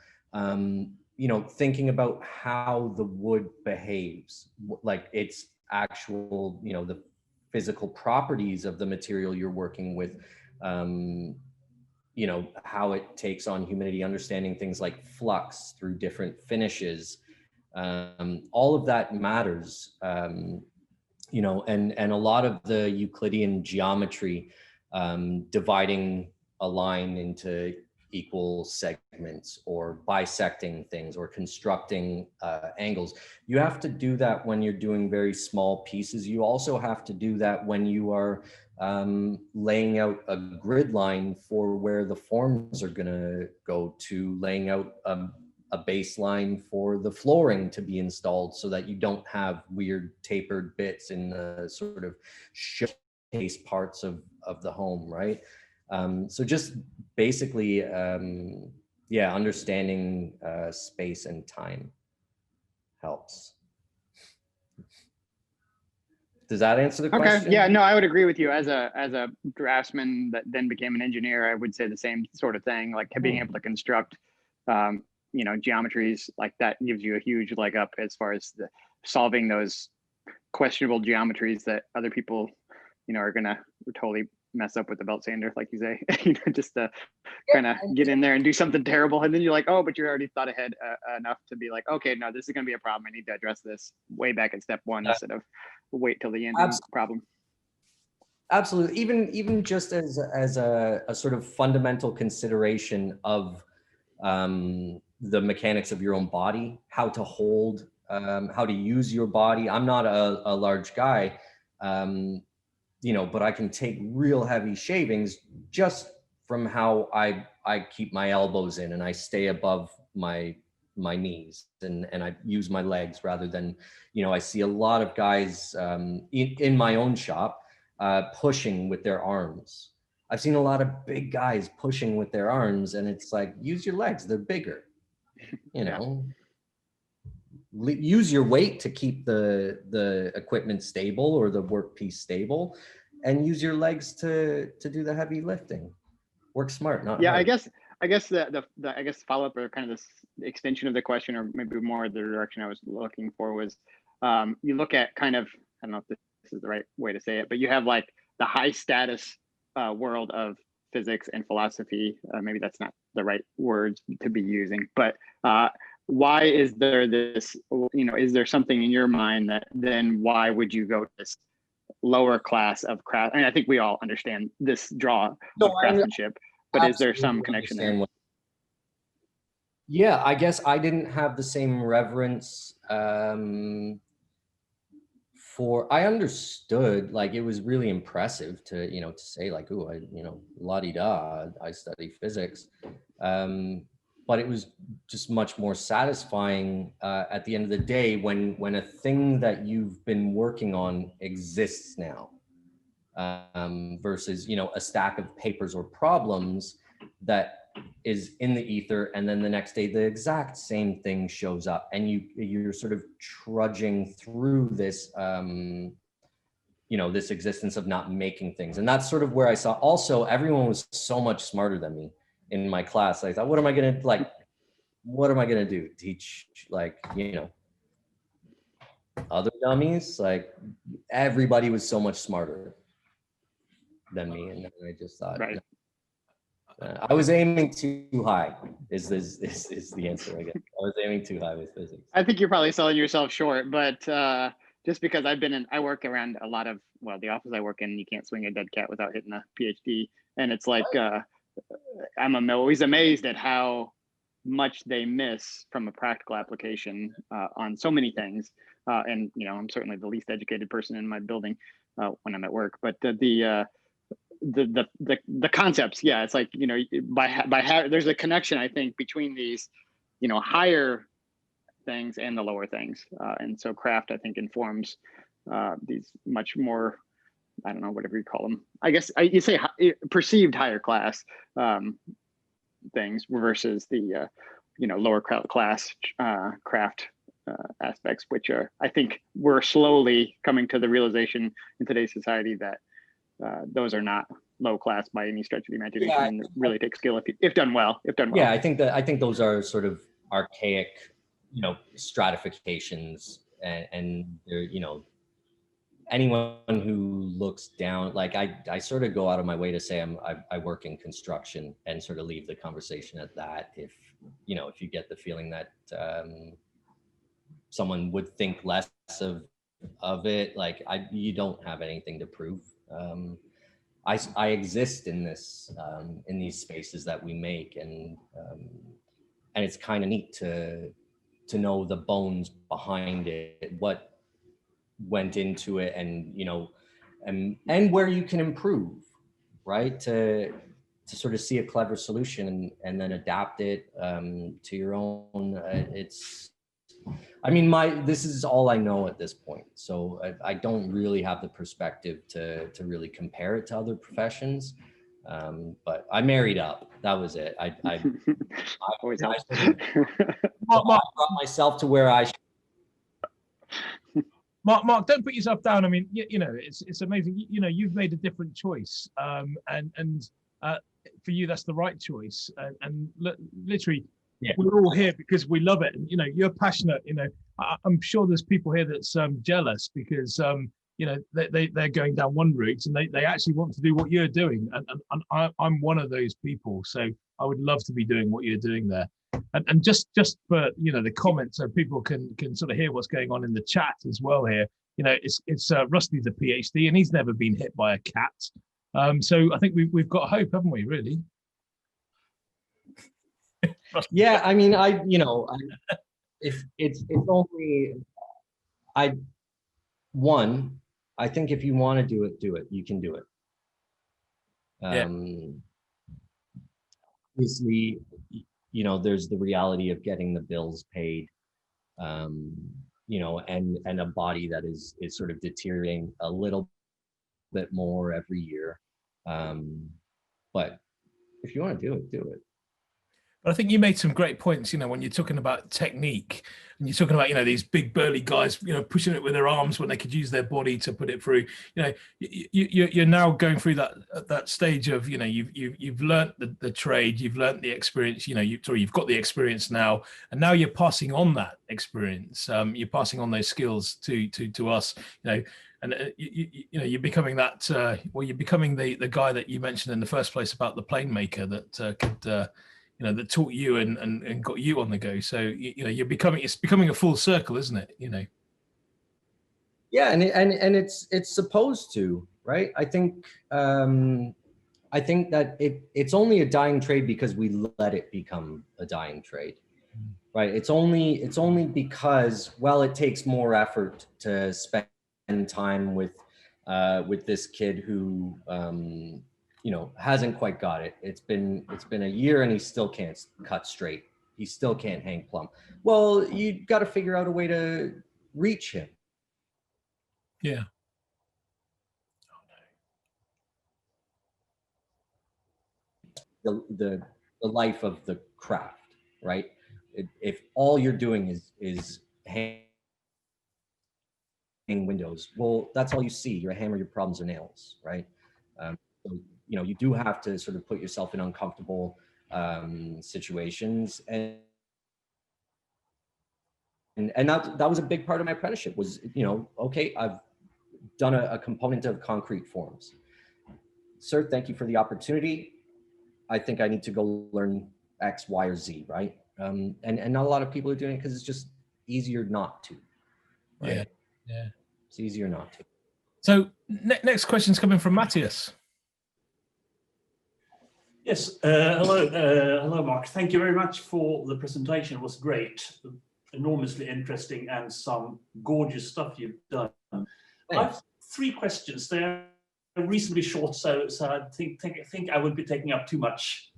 thinking about how the wood behaves, like its actual the physical properties of the material you're working with, how it takes on humidity, understanding things like flux through different finishes. All of that matters, and a lot of the Euclidean geometry, dividing a line into equal segments, or bisecting things, or constructing angles. You have to do that when you're doing very small pieces. You also have to do that when you are laying out a grid line for where the forms are going to go to, laying out a baseline for the flooring to be installed so that you don't have weird tapered bits in the sort of showcase parts of the home, right? So just basically, yeah, understanding space and time helps. Does that answer the question? Okay. Yeah, no, I would agree with you. As a draftsman that then became an engineer, I would say the same sort of thing, like being able to construct, you know, geometries like that gives you a huge leg up as far as solving those questionable geometries that other people, you know, are gonna totally mess up with the belt sander, like you say, you know, just to kind of get in there and do something terrible, and then you're like, oh, but you already thought ahead enough to be like, okay, no, this is going to be a problem. I need to address this way back at step one instead of wait till the end problem. Absolutely. Even just as a sort of fundamental consideration of the mechanics of your own body, how to hold, how to use your body. I'm not a large guy, you know, but I can take real heavy shavings just from how I keep my elbows in and I stay above my knees and I use my legs rather than, you know, I see a lot of guys in my own shop pushing with their arms. I've seen a lot of big guys pushing with their arms, and it's like, use your legs, they're bigger, you know. Use your weight to keep the equipment stable or the workpiece stable, and use your legs to do the heavy lifting. Work smart, not yeah hard. I guess the I guess follow up, or kind of this extension of the question, or maybe more the direction I was looking for, was you look at kind of, I don't know if this is the right way to say it, but you have like the high status world of physics and philosophy. Maybe that's not the right words to be using, but why is there this, you know, is there something in your mind that then why would you go to this lower class of craft? I mean, I think we all understand this draw of craftsmanship, but is there some connection there? Yeah, I guess I didn't have the same reverence for, I understood, like, it was really impressive to, you know, to say like, oh, I, you know, la-di-da, I study physics. But it was just much more satisfying at the end of the day when a thing that you've been working on exists now, versus, you know, a stack of papers or problems that is in the ether, and then the next day the exact same thing shows up, and you're sort of trudging through this, you know, this existence of not making things. And that's sort of where I saw also everyone was so much smarter than me in my class. I thought, what am I gonna do? Teach, like, you know, other dummies? Like, everybody was so much smarter than me, and I just thought, right. No. I was aiming too high. Is the answer? I guess I was aiming too high with physics. I think you're probably selling yourself short, but just because I work around a lot of, well, the office I work in, you can't swing a dead cat without hitting a PhD, and it's like I'm always amazed at how much they miss from a practical application on so many things. And you know, I'm certainly the least educated person in my building when I'm at work, but the concepts, yeah, it's like, you know, there's a connection, I think, between these, you know, higher things and the lower things, and so craft, I think, informs these much more, I don't know, whatever you call them, I guess you say perceived higher class things versus the you know, lower class craft aspects, which are, I think, we're slowly coming to the realization in today's society that those are not low class by any stretch of the imagination, Yeah, and really take skill if done well. Yeah, I think those are sort of archaic, you know, stratifications, and they're, you know, anyone who looks down, like I sort of go out of my way to say I work in construction and sort of leave the conversation at that. If, you know, if you get the feeling that someone would think less of it, like you don't have anything to prove. I exist in this in these spaces that we make, and it's kind of neat to know the bones behind it, what went into it, and, you know, and where you can improve, right? To sort of see a clever solution and then adapt it to your own. This is all I know at this point. So I don't really have the perspective to really compare it to other professions. But I married up. That was it. I always helps. I brought myself to where I should. Marc, don't put yourself down. I mean, you know, it's amazing. You know, you've made a different choice, and for you, that's the right choice. And literally, yeah, we're all here because we love it. And you know, you're passionate. You know, I'm sure there's people here that's jealous because you know they're going down one route and they actually want to do what you're doing. And I'm one of those people. So I would love to be doing what you're doing there. And just for you know the comments, so people can sort of hear what's going on in the chat as well here. You know, it's Rusty's a PhD and he's never been hit by a cat. So I think we've got hope, haven't we? Really? Yeah, I mean, if it's only I think if you want to do it. You can do it. Obviously, you know, there's the reality of getting the bills paid, you know, and a body that is sort of deteriorating a little bit more every year. But if you want to do it, do it. But I think you made some great points, you know, when you're talking about technique and you're talking about, you know, these big burly guys, you know, pushing it with their arms when they could use their body to put it through. You know, you're now going through that stage of, you know, you've learnt the trade, you've learnt the experience, you know, you've got the experience now, and now you're passing on that experience. You're passing on those skills to us, you know. And you know, you're becoming that. Well, you're becoming the guy that you mentioned in the first place about the plane maker that could. You know, that taught you and got you on the go. So you know, it's becoming a full circle, isn't it? You know. Yeah, and it's supposed to, right? I think that it's only a dying trade because we let it become a dying trade, right? It's only because, well, it takes more effort to spend time with this kid who you know, hasn't quite got it. It's been a year and he still can't cut straight. He still can't hang plumb. Well, you got to figure out a way to reach him. Yeah. The life of the craft, right? If all you're doing is hang windows, well, that's all you see. Your hammer, your problems are nails, right? So, you know, you do have to sort of put yourself in uncomfortable situations, and that was a big part of my apprenticeship. Was, you know, okay, I've done a component of concrete forms. Sir, thank you for the opportunity. I think I need to go learn X, Y, or Z, right? And not a lot of people are doing it because it's just easier not to. Right? Yeah. It's easier not to. So next question's coming from Matthias. Yes, hello, Marc. Thank you very much for the presentation. It was great, enormously interesting, and some gorgeous stuff you've done. Thanks. I have 3 questions. They're reasonably short, so I think I would be taking up too much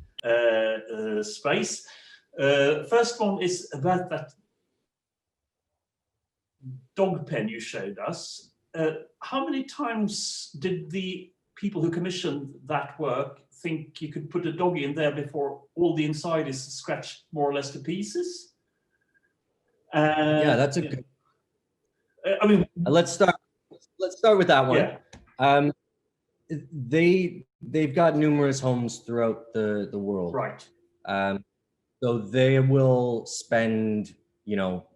space. First one is about that dog pen you showed us. How many times did the people who commissioned that work think you could put a dog in there before all the inside is scratched more or less to pieces? Yeah, that's a good. I mean, let's start with that one. Yeah. They've got numerous homes throughout the world. Right. So they will spend, you know,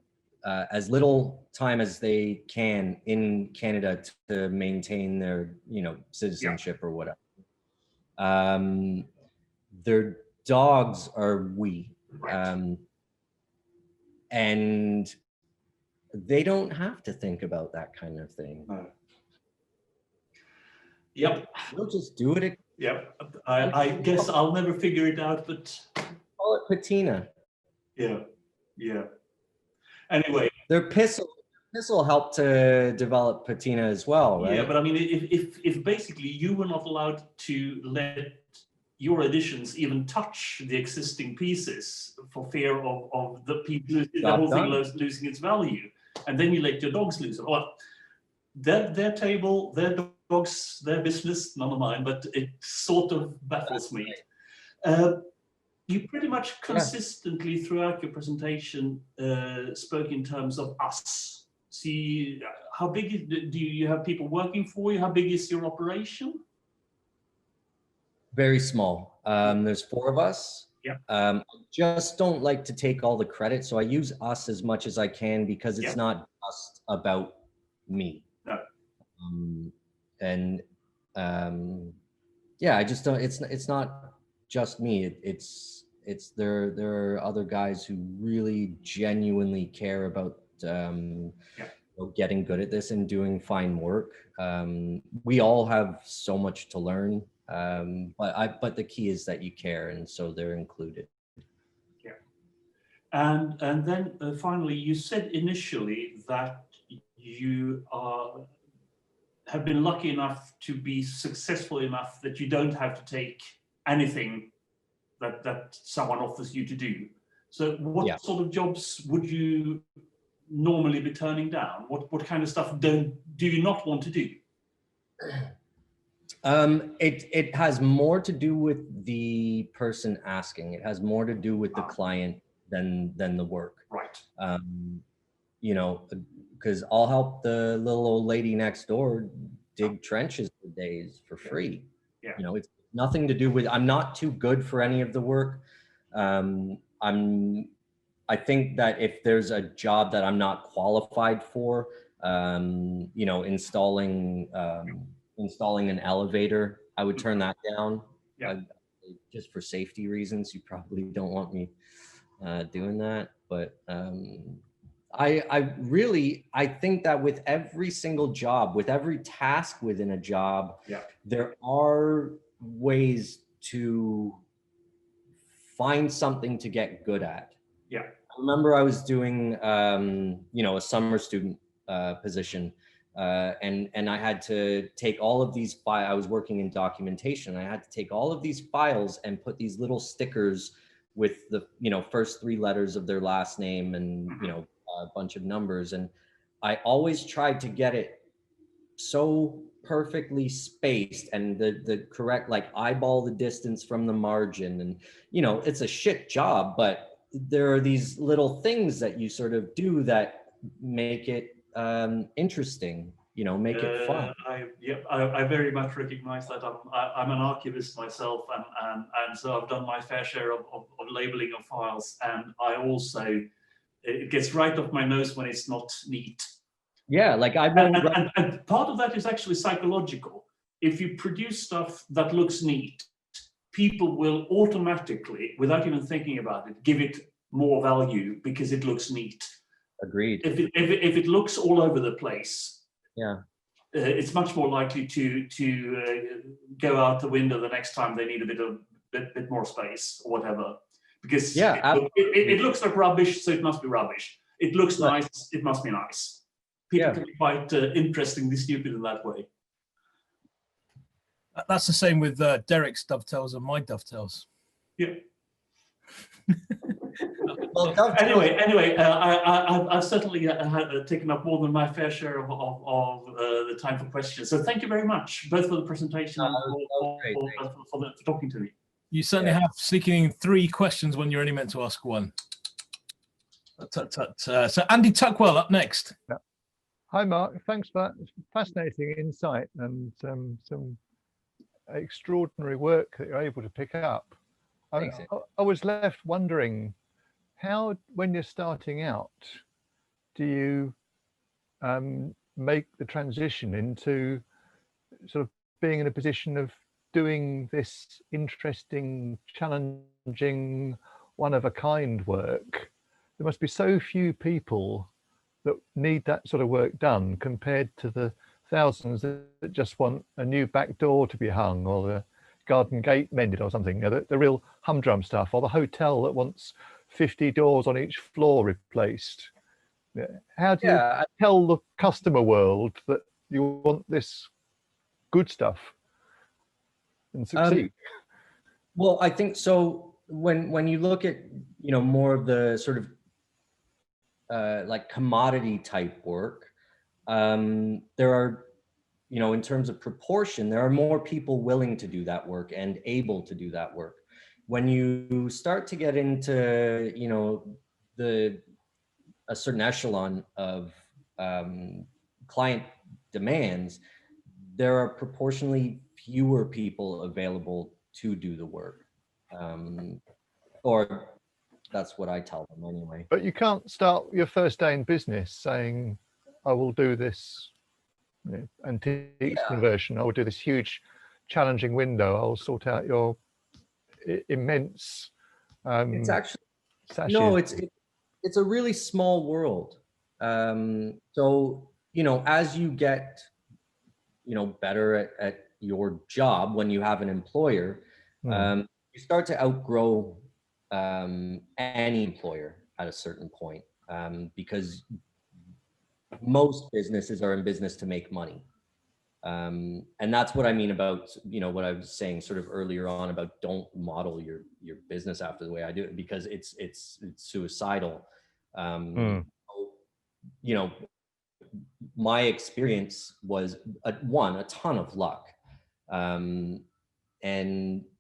as little time as they can in Canada to maintain their, you know, citizenship or whatever. Their dogs are and they don't have to think about that kind of thing. No. Yep. We'll just do it. Yep. I guess I'll never figure it out, but Call it patina. yeah. Anyway, Their piss will help to develop patina as well, right? yeah, but I mean, if basically you were not allowed to let your additions even touch the existing pieces for fear of the people, the whole thing losing its value. And then you let your dogs lose it. Well, their table, their dogs, their business, none of mine, but it sort of baffles me. You pretty much consistently throughout your presentation spoke in terms of us. See, how big do you have people working for you? How big is your operation? Very small. There's 4 of us. Yeah. I just don't like to take all the credit, so I use us as much as I can because it's not just about me. No. Yeah, I just don't. It's not just me. There are other guys who really genuinely care about getting good at this and doing fine work. We all have so much to learn, but the key is that you care, and so they're included. Yeah, and then finally, you said initially that you have been lucky enough to be successful enough that you don't have to take anything that someone offers you to do. So what sort of jobs would you normally be turning down? What kind of stuff do you not want to do? It has more to do with the person asking. It has more to do with the client than the work. Right. You know, because I'll help the little old lady next door dig trenches for days for free. Yeah. You know, it's nothing to do with, I'm not too good for any of the work. I think that if there's a job that I'm not qualified for, you know, installing an elevator, I would turn that down. Yeah. Just for safety reasons. You probably don't want me doing that, but I think that with every single job, with every task within a job, there are ways to find something to get good at. Yeah. I remember I was doing, you know, a summer student position, and I had to take all of these files. I was working in documentation. I had to take all of these files and put these little stickers with the, you know, first 3 letters of their last name and, you know, a bunch of numbers. And I always tried to get it so perfectly spaced and the correct, like, eyeball the distance from the margin. And, you know, it's a shit job, but there are these little things that you sort of do that make it interesting, you know, make it fun. I very much recognize that. I'm an archivist myself, and so I've done my fair share of labeling of files, and I also, it gets right off my nose when it's not neat. Yeah, like and part of that is actually psychological. If you produce stuff that looks neat, people will automatically, without even thinking about it, give it more value because it looks neat. Agreed. If it looks all over the place, it's much more likely to go out the window the next time they need a bit more space or whatever. Because it looks like rubbish, so it must be rubbish. It looks nice, it must be nice. People can be quite interestingly stupid in that way. That's the same with Derek's dovetails and my dovetails. Yeah. Well, anyway, I've certainly taken up more than my fair share of the time for questions. So thank you very much, both for the presentation and for talking to me. You certainly have, sneaking in 3 questions when you're only meant to ask 1. So Andy Tuckwell up next. Yeah. Hi, Mark. Thanks for that fascinating insight and some extraordinary work that you're able to pick up. I was left wondering, how, when you're starting out, do you make the transition into sort of being in a position of doing this interesting, challenging, one-of-a-kind work? There must be so few people that need that sort of work done compared to the thousands that just want a new back door to be hung, or the garden gate mended or something, you know, the real humdrum stuff, or the hotel that wants 50 doors on each floor replaced. How do you tell the customer world that you want this good stuff and succeed? Well, I think so. When you look at, you know, more of the sort of like commodity type work, there are, you know, in terms of proportion, there are more people willing to do that work and able to do that work. When you start to get into, you know, a certain echelon of client demands, there are proportionally fewer people available to do the work. Or that's what I tell them anyway. But you can't start your first day in business saying, I will do this, you know, antiques conversion. I will do this huge challenging window. I'll sort out your immense it's actually sashes. no, it's a really small world. So, you know, as you get, you know, better at your job, when you have an employer, you start to outgrow any employer at a certain point, because most businesses are in business to make money. And that's what I mean about, you know, what I was saying sort of earlier on about don't model your business after the way I do it, because it's suicidal. You know, my experience was a ton of luck.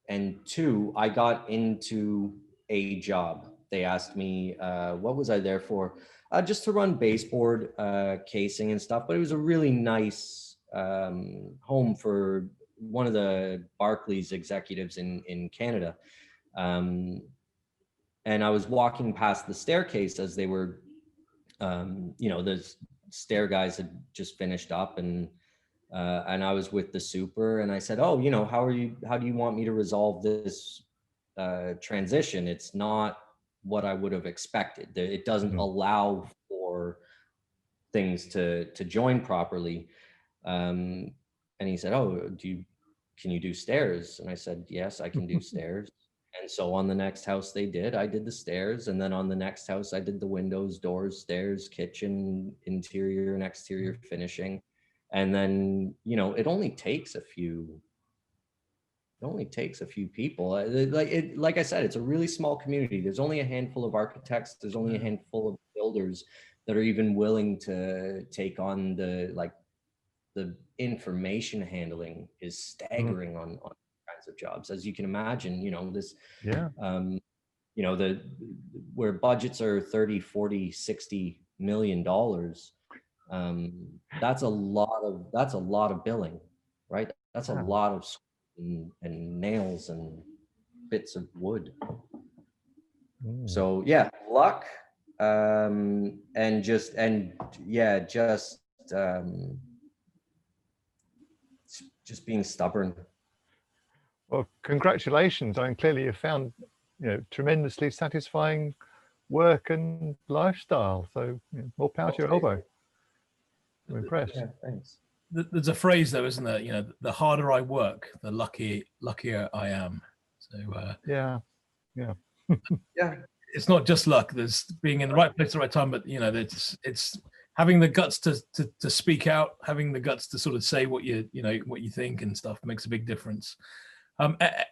And two, I got into a job. They asked me, what was I there for? Just to run baseboard casing and stuff, but it was a really nice home for one of the Barclays executives in Canada. And I was walking past the staircase as they were, you know, the stair guys had just finished up, and I was with the super, and I said, oh, you know, how do you want me to resolve this transition? It's not what I would have expected. It doesn't allow for things to join properly. And he said, oh, can you do stairs? And I said, yes, I can do stairs. And so on the next house I did the stairs. And then on the next house, I did the windows, doors, stairs, kitchen, interior and exterior finishing. And then, you know, it only takes a few people. Like I said, it's a really small community. There's only a handful of architects. There's only a handful of builders that are even willing to take on the information handling is staggering on kinds of jobs, as you can imagine. You know, this, you know, where budgets are 30, 40, 60 million dollars. That's a lot of billing, right? That's a lot of and nails and bits of wood. So yeah, luck, and just being stubborn. Well, congratulations. I mean, clearly you found, you know, tremendously satisfying work and lifestyle. So, you know, more power to your elbow. I'm impressed. Yeah, thanks. There's a phrase though, isn't there? You know, the harder I work, the luckier I am. So yeah. It's not just luck. There's being in the right place at the right time, but you know, it's having the guts to speak out, having the guts to sort of say what you think and stuff makes a big difference.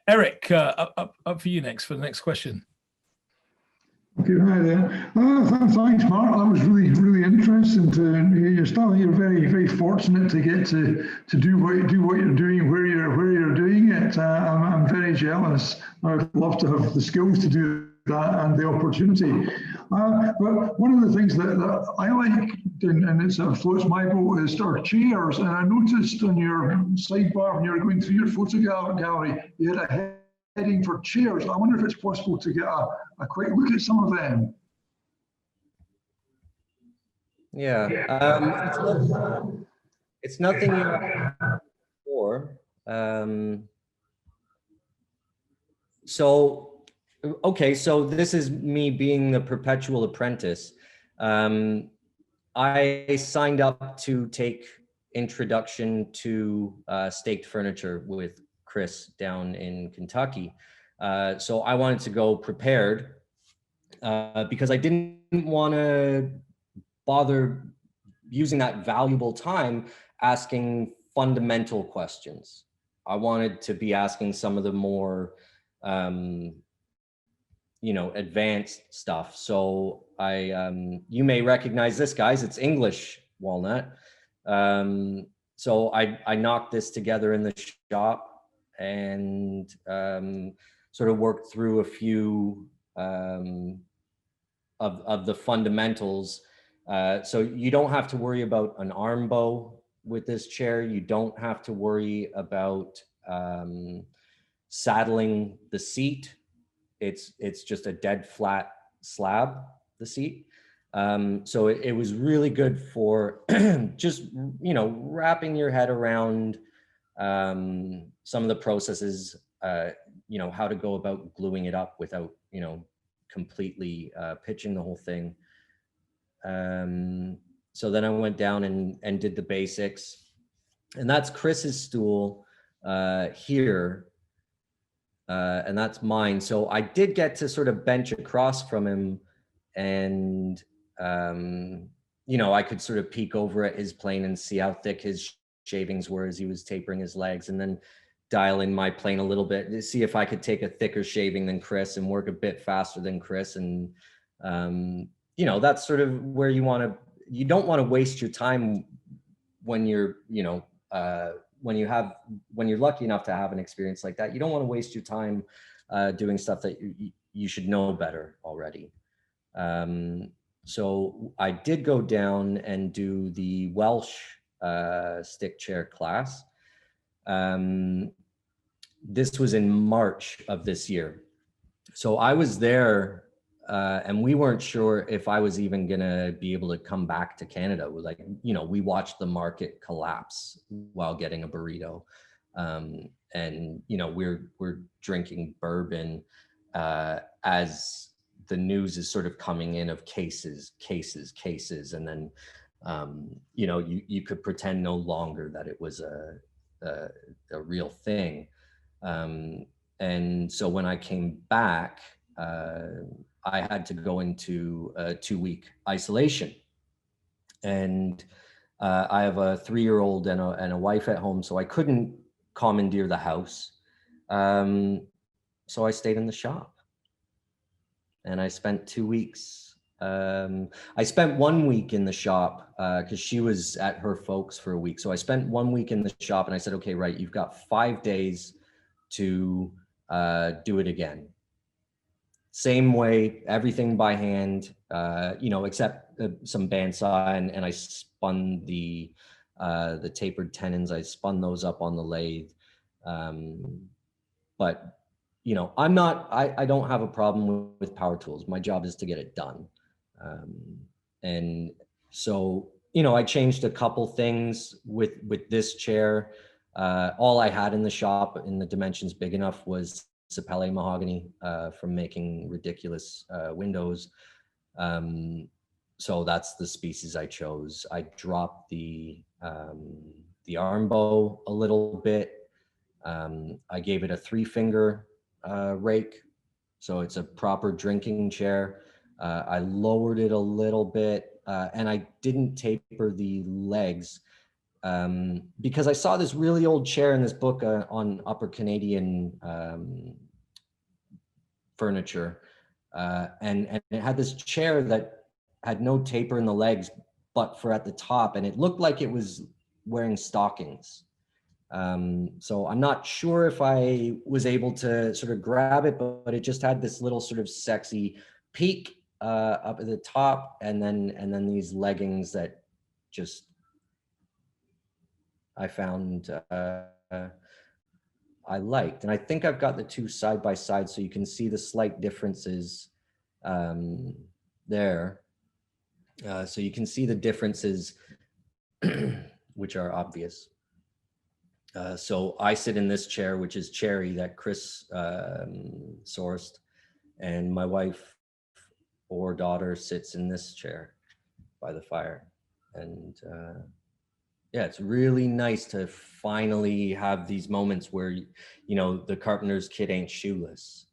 Eric, up for you next for the next question. Okay, hi there. Thanks, Mark. That was really interesting. You're starting. You're very fortunate to get to do what you're doing where you're doing it. I'm very jealous. I'd love to have the skills to do that and the opportunity. But one of the things that I like, and it sort of floats my boat, is our chairs. And I noticed on your sidebar when you were going through your photo gallery, you had a heading for chairs. I wonder if it's possible to get a quick look at some of them. Yeah, it's nothing you have before. So, okay, so this is me being the perpetual apprentice. I signed up to take introduction to staked furniture with Chris down in Kentucky. So I wanted to go prepared because I didn't want to bother using that valuable time asking fundamental questions. I wanted to be asking some of the more you know, advanced stuff. So you may recognize this, guys. It's English walnut. So I knocked this together in the shop and sort of worked through a few of the fundamentals. So you don't have to worry about an arm bow with this chair. You don't have to worry about saddling the seat. It's just a dead flat slab, the seat. So it was really good for just, you know, wrapping your head around some of the processes, you know, how to go about gluing it up without, you know, completely pitching the whole thing. So then I went down and did the basics, and that's Chris's stool here. And that's mine. So I did get to sort of bench across from him, and you know, I could sort of peek over at his plane and see how thick his shavings were as he was tapering his legs, and then dial in my plane a little bit to see if I could take a thicker shaving than Chris and work a bit faster than Chris. And you know, that's sort of where you don't want to waste your time when you're, you know, when you're lucky enough to have an experience like that. You don't want to waste your time doing stuff that you should know better already. So I did go down and do the Welsh stick chair class. This was in March of this year. So I was there and we weren't sure if I was even gonna be able to come back to Canada. We're like, you know, we watched the market collapse while getting a burrito. And, you know, we're drinking bourbon as the news is sort of coming in of cases. And then, you know, you could pretend no longer that it was a real thing. And so when I came back, I had to go into a 2-week isolation. And I have a 3-year-old and a wife at home, so I couldn't commandeer the house. So I stayed in the shop. And I spent 2 weeks. I spent 1 week in the shop because she was at her folks for a week. So I spent 1 week in the shop, and I said, okay, right, you've got 5 days to do it again. Same way, everything by hand, you know, except some bandsaw, and I spun the tapered tenons. I spun those up on the lathe. But, you know, I don't have a problem with power tools. My job is to get it done. And so, you know, I changed a couple things with this chair. All I had in the shop, in the dimensions big enough, was Sapele mahogany from making ridiculous windows. So that's the species I chose. I dropped the arm bow a little bit. I gave it a 3-finger rake, so it's a proper drinking chair. I lowered it a little bit, and I didn't taper the legs because I saw this really old chair in this book on Upper Canadian furniture, and it had this chair that had no taper in the legs, but for at the top, and it looked like it was wearing stockings. So I'm not sure if I was able to sort of grab it, but it just had this little sort of sexy peak up at the top, and then these leggings that just I found I liked. And I think I've got the two side by side so you can see the slight differences there. So you can see the differences which are obvious. So I sit in this chair, which is cherry that Chris sourced, and my wife or daughter sits in this chair by the fire. And yeah, it's really nice to finally have these moments where, you know, the carpenter's kid ain't shoeless.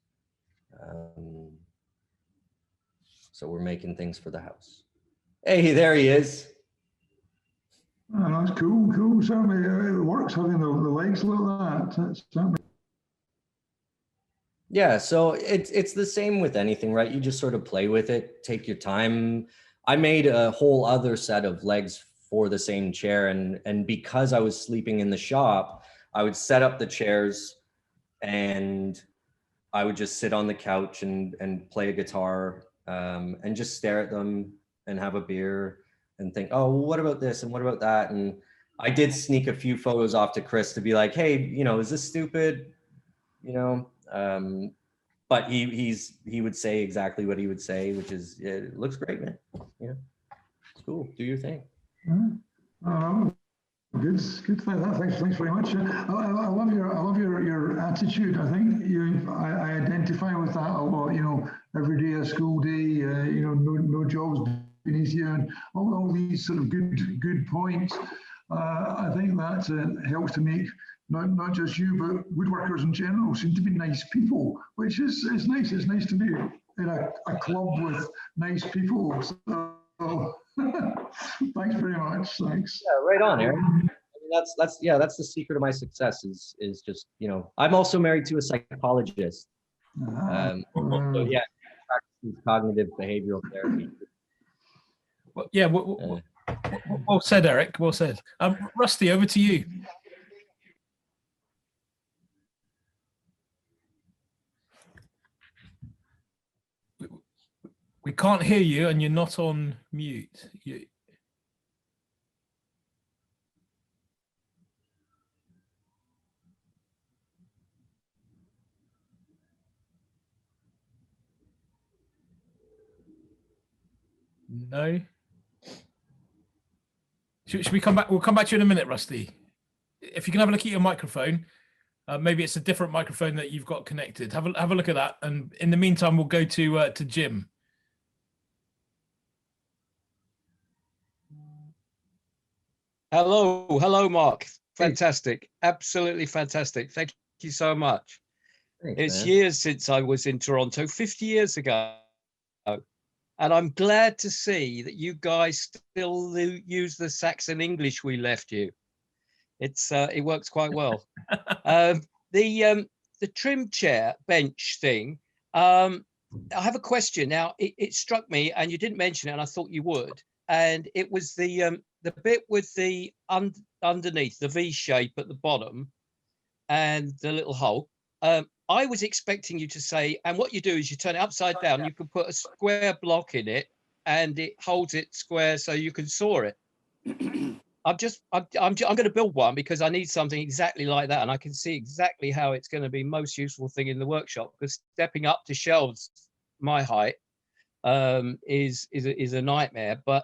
So we're making things for the house. Hey, there he is. Oh, that's cool, cool. Certainly it works having the legs like that. Certainly. Yeah, so it's the same with anything, right? You just sort of play with it, take your time. I made a whole other set of legs for the same chair, and because I was sleeping in the shop, I would set up the chairs and I would just sit on the couch and play a guitar, and just stare at them and have a beer and think, oh, well, what about this and what about that? And I did sneak a few photos off to Chris to be like, hey, you know, is this stupid? You know, but he would say exactly what he would say, which is, it looks great, man. Yeah, it's cool. Do your thing. Good. Thanks very much. I love your attitude. I think I identify with that a lot. You know, every day a school day. You know, no jobs beneath you, and all these sort of good points. I think that helps to make not just you, but woodworkers in general seem to be nice people, which is nice. It's nice to be in a club with nice people. So thanks very much. Thanks. Yeah, right on, Aaron. I mean, that's the secret of my success is just, you know, I'm also married to a psychologist. So yeah, practices cognitive behavioral therapy. Well, yeah, well said, Eric. Well said. Rusty, over to you. We can't hear you, and you're not on mute. No. Should we come back? We'll come back to you in a minute, Rusty. If you can have a look at your microphone, maybe it's a different microphone that you've got connected. Have a look at that, and in the meantime, we'll go to Jim. Hello, Mark. Fantastic, absolutely fantastic. Thank you so much. Thanks, it's man. Years since I was in Toronto, 50 years ago. And I'm glad to see that you guys still use the Saxon English we left you. It works quite well. The trim chair bench thing. I have a question now. It struck me, and you didn't mention it, and I thought you would. And it was the bit with the underneath, the V shape at the bottom, and the little hole. I was expecting you to say, and what you do is you turn it upside down. You can put a square block in it, and it holds it square so you can saw it. I'm going to build one because I need something exactly like that, and I can see exactly how it's going to be most useful thing in the workshop. Because stepping up to shelves my height is a nightmare. But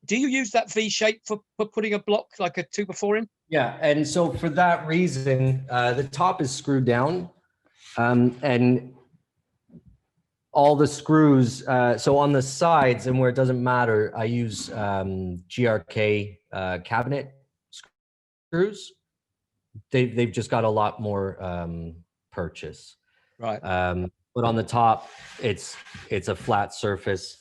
do you use that V shape for putting a block like a 2x4 in? Yeah, and so for that reason, the top is screwed down, and all the screws. So on the sides and where it doesn't matter, I use GRK cabinet screws. They've just got a lot more purchase. Right. But on the top, it's a flat surface.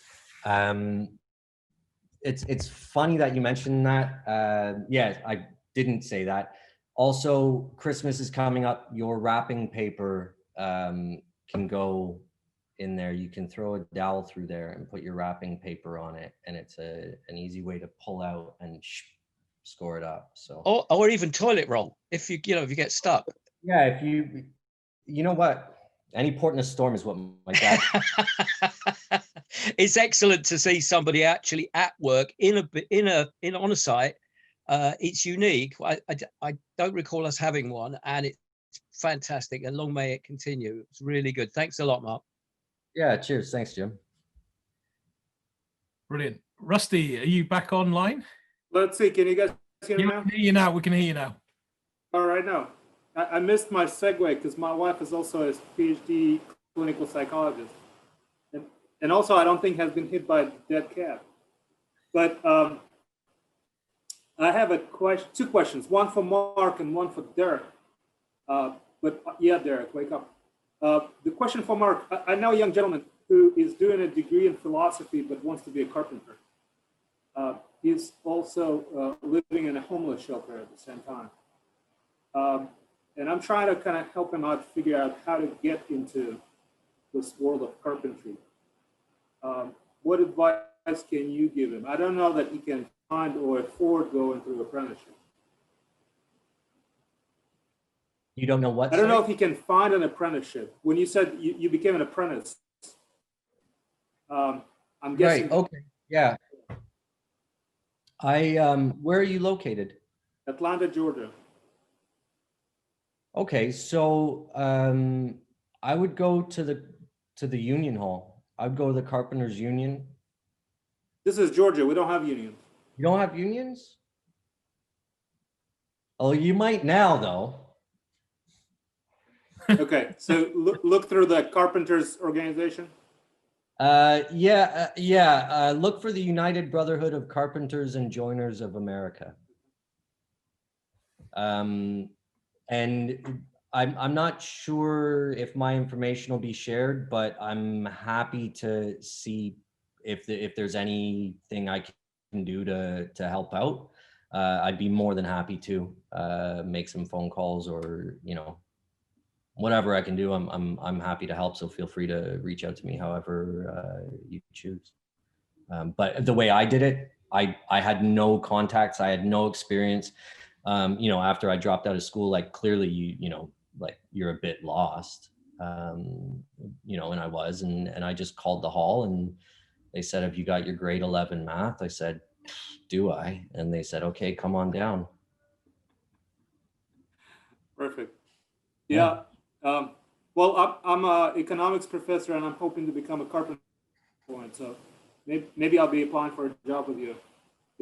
It's funny that you mentioned that. Yeah, I didn't say that. Also, Christmas is coming up. Your wrapping paper can go in there. You can throw a dowel through there and put your wrapping paper on it, and it's an easy way to pull out and score it up. So or even toilet roll if you get stuck. Yeah, if you know what, any port in a storm is what my dad. It's excellent to see somebody actually at work on a site. It's unique. I don't recall us having one, and it's fantastic. And long may it continue. It's really good. Thanks a lot, Mark. Yeah, cheers. Thanks, Jim. Brilliant. Rusty, are you back online? Let's see. Can you guys hear me now? We can hear you now. We can hear you now. All right, now. I missed my segue because my wife is also a PhD clinical psychologist. And also, I don't think has been hit by a dead cat. But I have two questions, one for Mark and one for Derek. Derek, wake up. The question for Mark, I know a young gentleman who is doing a degree in philosophy but wants to be a carpenter. He's also living in a homeless shelter at the same time. And I'm trying to kind of help him out figure out how to get into this world of carpentry. What advice can you give him? I don't know that he can find or afford going through apprenticeship. You don't know what? I don't know if he can find an apprenticeship. When you said you became an apprentice, I'm guessing. Right. Okay. Yeah. Where are you located? Atlanta, Georgia. Okay, so I would go to the union hall. I'd go to the Carpenters Union. This is Georgia. We don't have unions. You don't have unions? Oh, you might now, though. Okay, so look through the Carpenters organization. Look for the United Brotherhood of Carpenters and Joiners of America. And I'm not sure if my information will be shared, but I'm happy to see if there's anything I can do to help out. I'd be more than happy to make some phone calls, or whatever I can do. I'm happy to help. So feel free to reach out to me however you choose. But the way I did it, I had no contacts. I had no experience. After I dropped out of school, like clearly you're a bit lost, and I was, and I just called the hall and they said, have you got your grade 11 math? I said, do I? And they said, okay, come on down. Perfect. Yeah. Well, I'm an economics professor and I'm hoping to become a carpenter. So maybe I'll be applying for a job with you.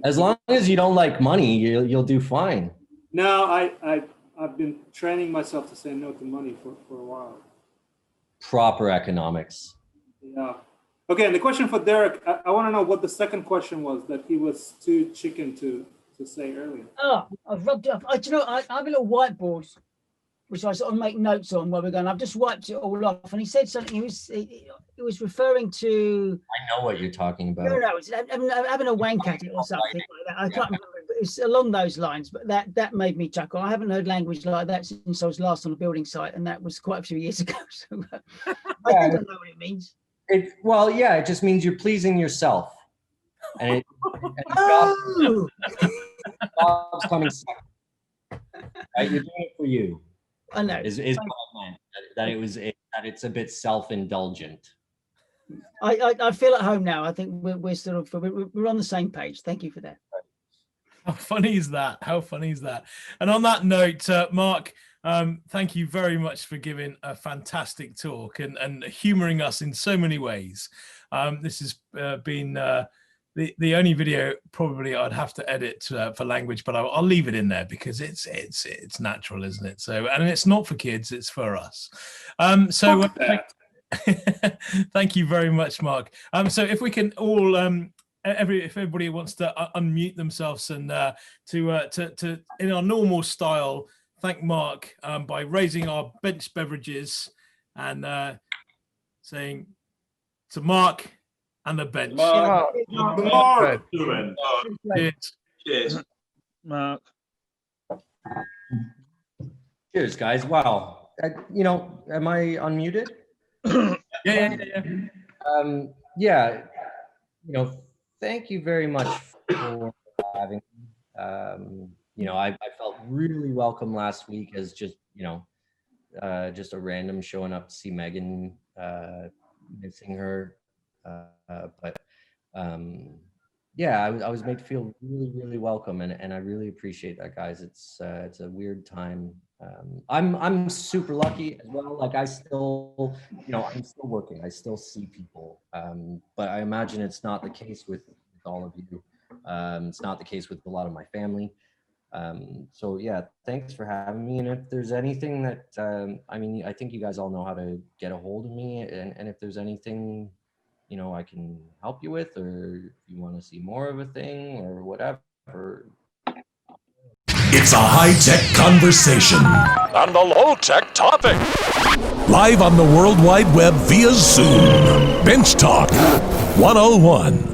As long as you don't like money, you'll do fine. No, I've been training myself to say no to money for a while. Proper economics. Yeah. Okay, and the question for Derek, I want to know what the second question was that he was too chicken to say earlier. Oh, I've rubbed it off. I have a little whiteboard, which I sort of make notes on where we're going. I've just wiped it all off, and he said something. He was referring to. I know what you're talking about. No, it's having a wank at it or something like that. I can't remember. It's along those lines, but that made me chuckle. I haven't heard language like that since I was last on a building site, and that was quite a few years ago. So I don't know what it means. It just means you're pleasing yourself. And God's coming second. Right? You're doing it for you. I know. Is what I meant. That it's a bit self-indulgent. I feel at home now. I think we're sort of we're on the same page. Thank you for that. How funny is that? How funny is that? And on that note, Marc, thank you very much for giving a fantastic talk and humoring us in so many ways. This has been the only video probably I'd have to edit for language, but I'll leave it in there because it's natural, isn't it? So, and it's not for kids, it's for us. Thank you very much, Marc. So if we can all if everybody wants to unmute themselves and to in our normal style thank Marc by raising our bench beverages and saying to Marc and the bench. Marc. Cheers. Marc. Cheers, guys. Wow. Am I unmuted? Yeah. Thank you very much for having me. I felt really welcome last week as just a random showing up to see Megan, missing her. But I was made to feel really, really welcome, and I really appreciate that, guys. It's a weird time. I'm super lucky as well. Like I still, I'm still working. I still see people, but I imagine it's not the case with all of you. It's not the case with a lot of my family. So yeah, thanks for having me. And if there's anything that, I think you guys all know how to get a hold of me. And if there's anything, I can help you with, or if you want to see more of a thing or whatever. It's a high-tech conversation and a low-tech topic. Live on the World Wide Web via Zoom. Bench Talk 101.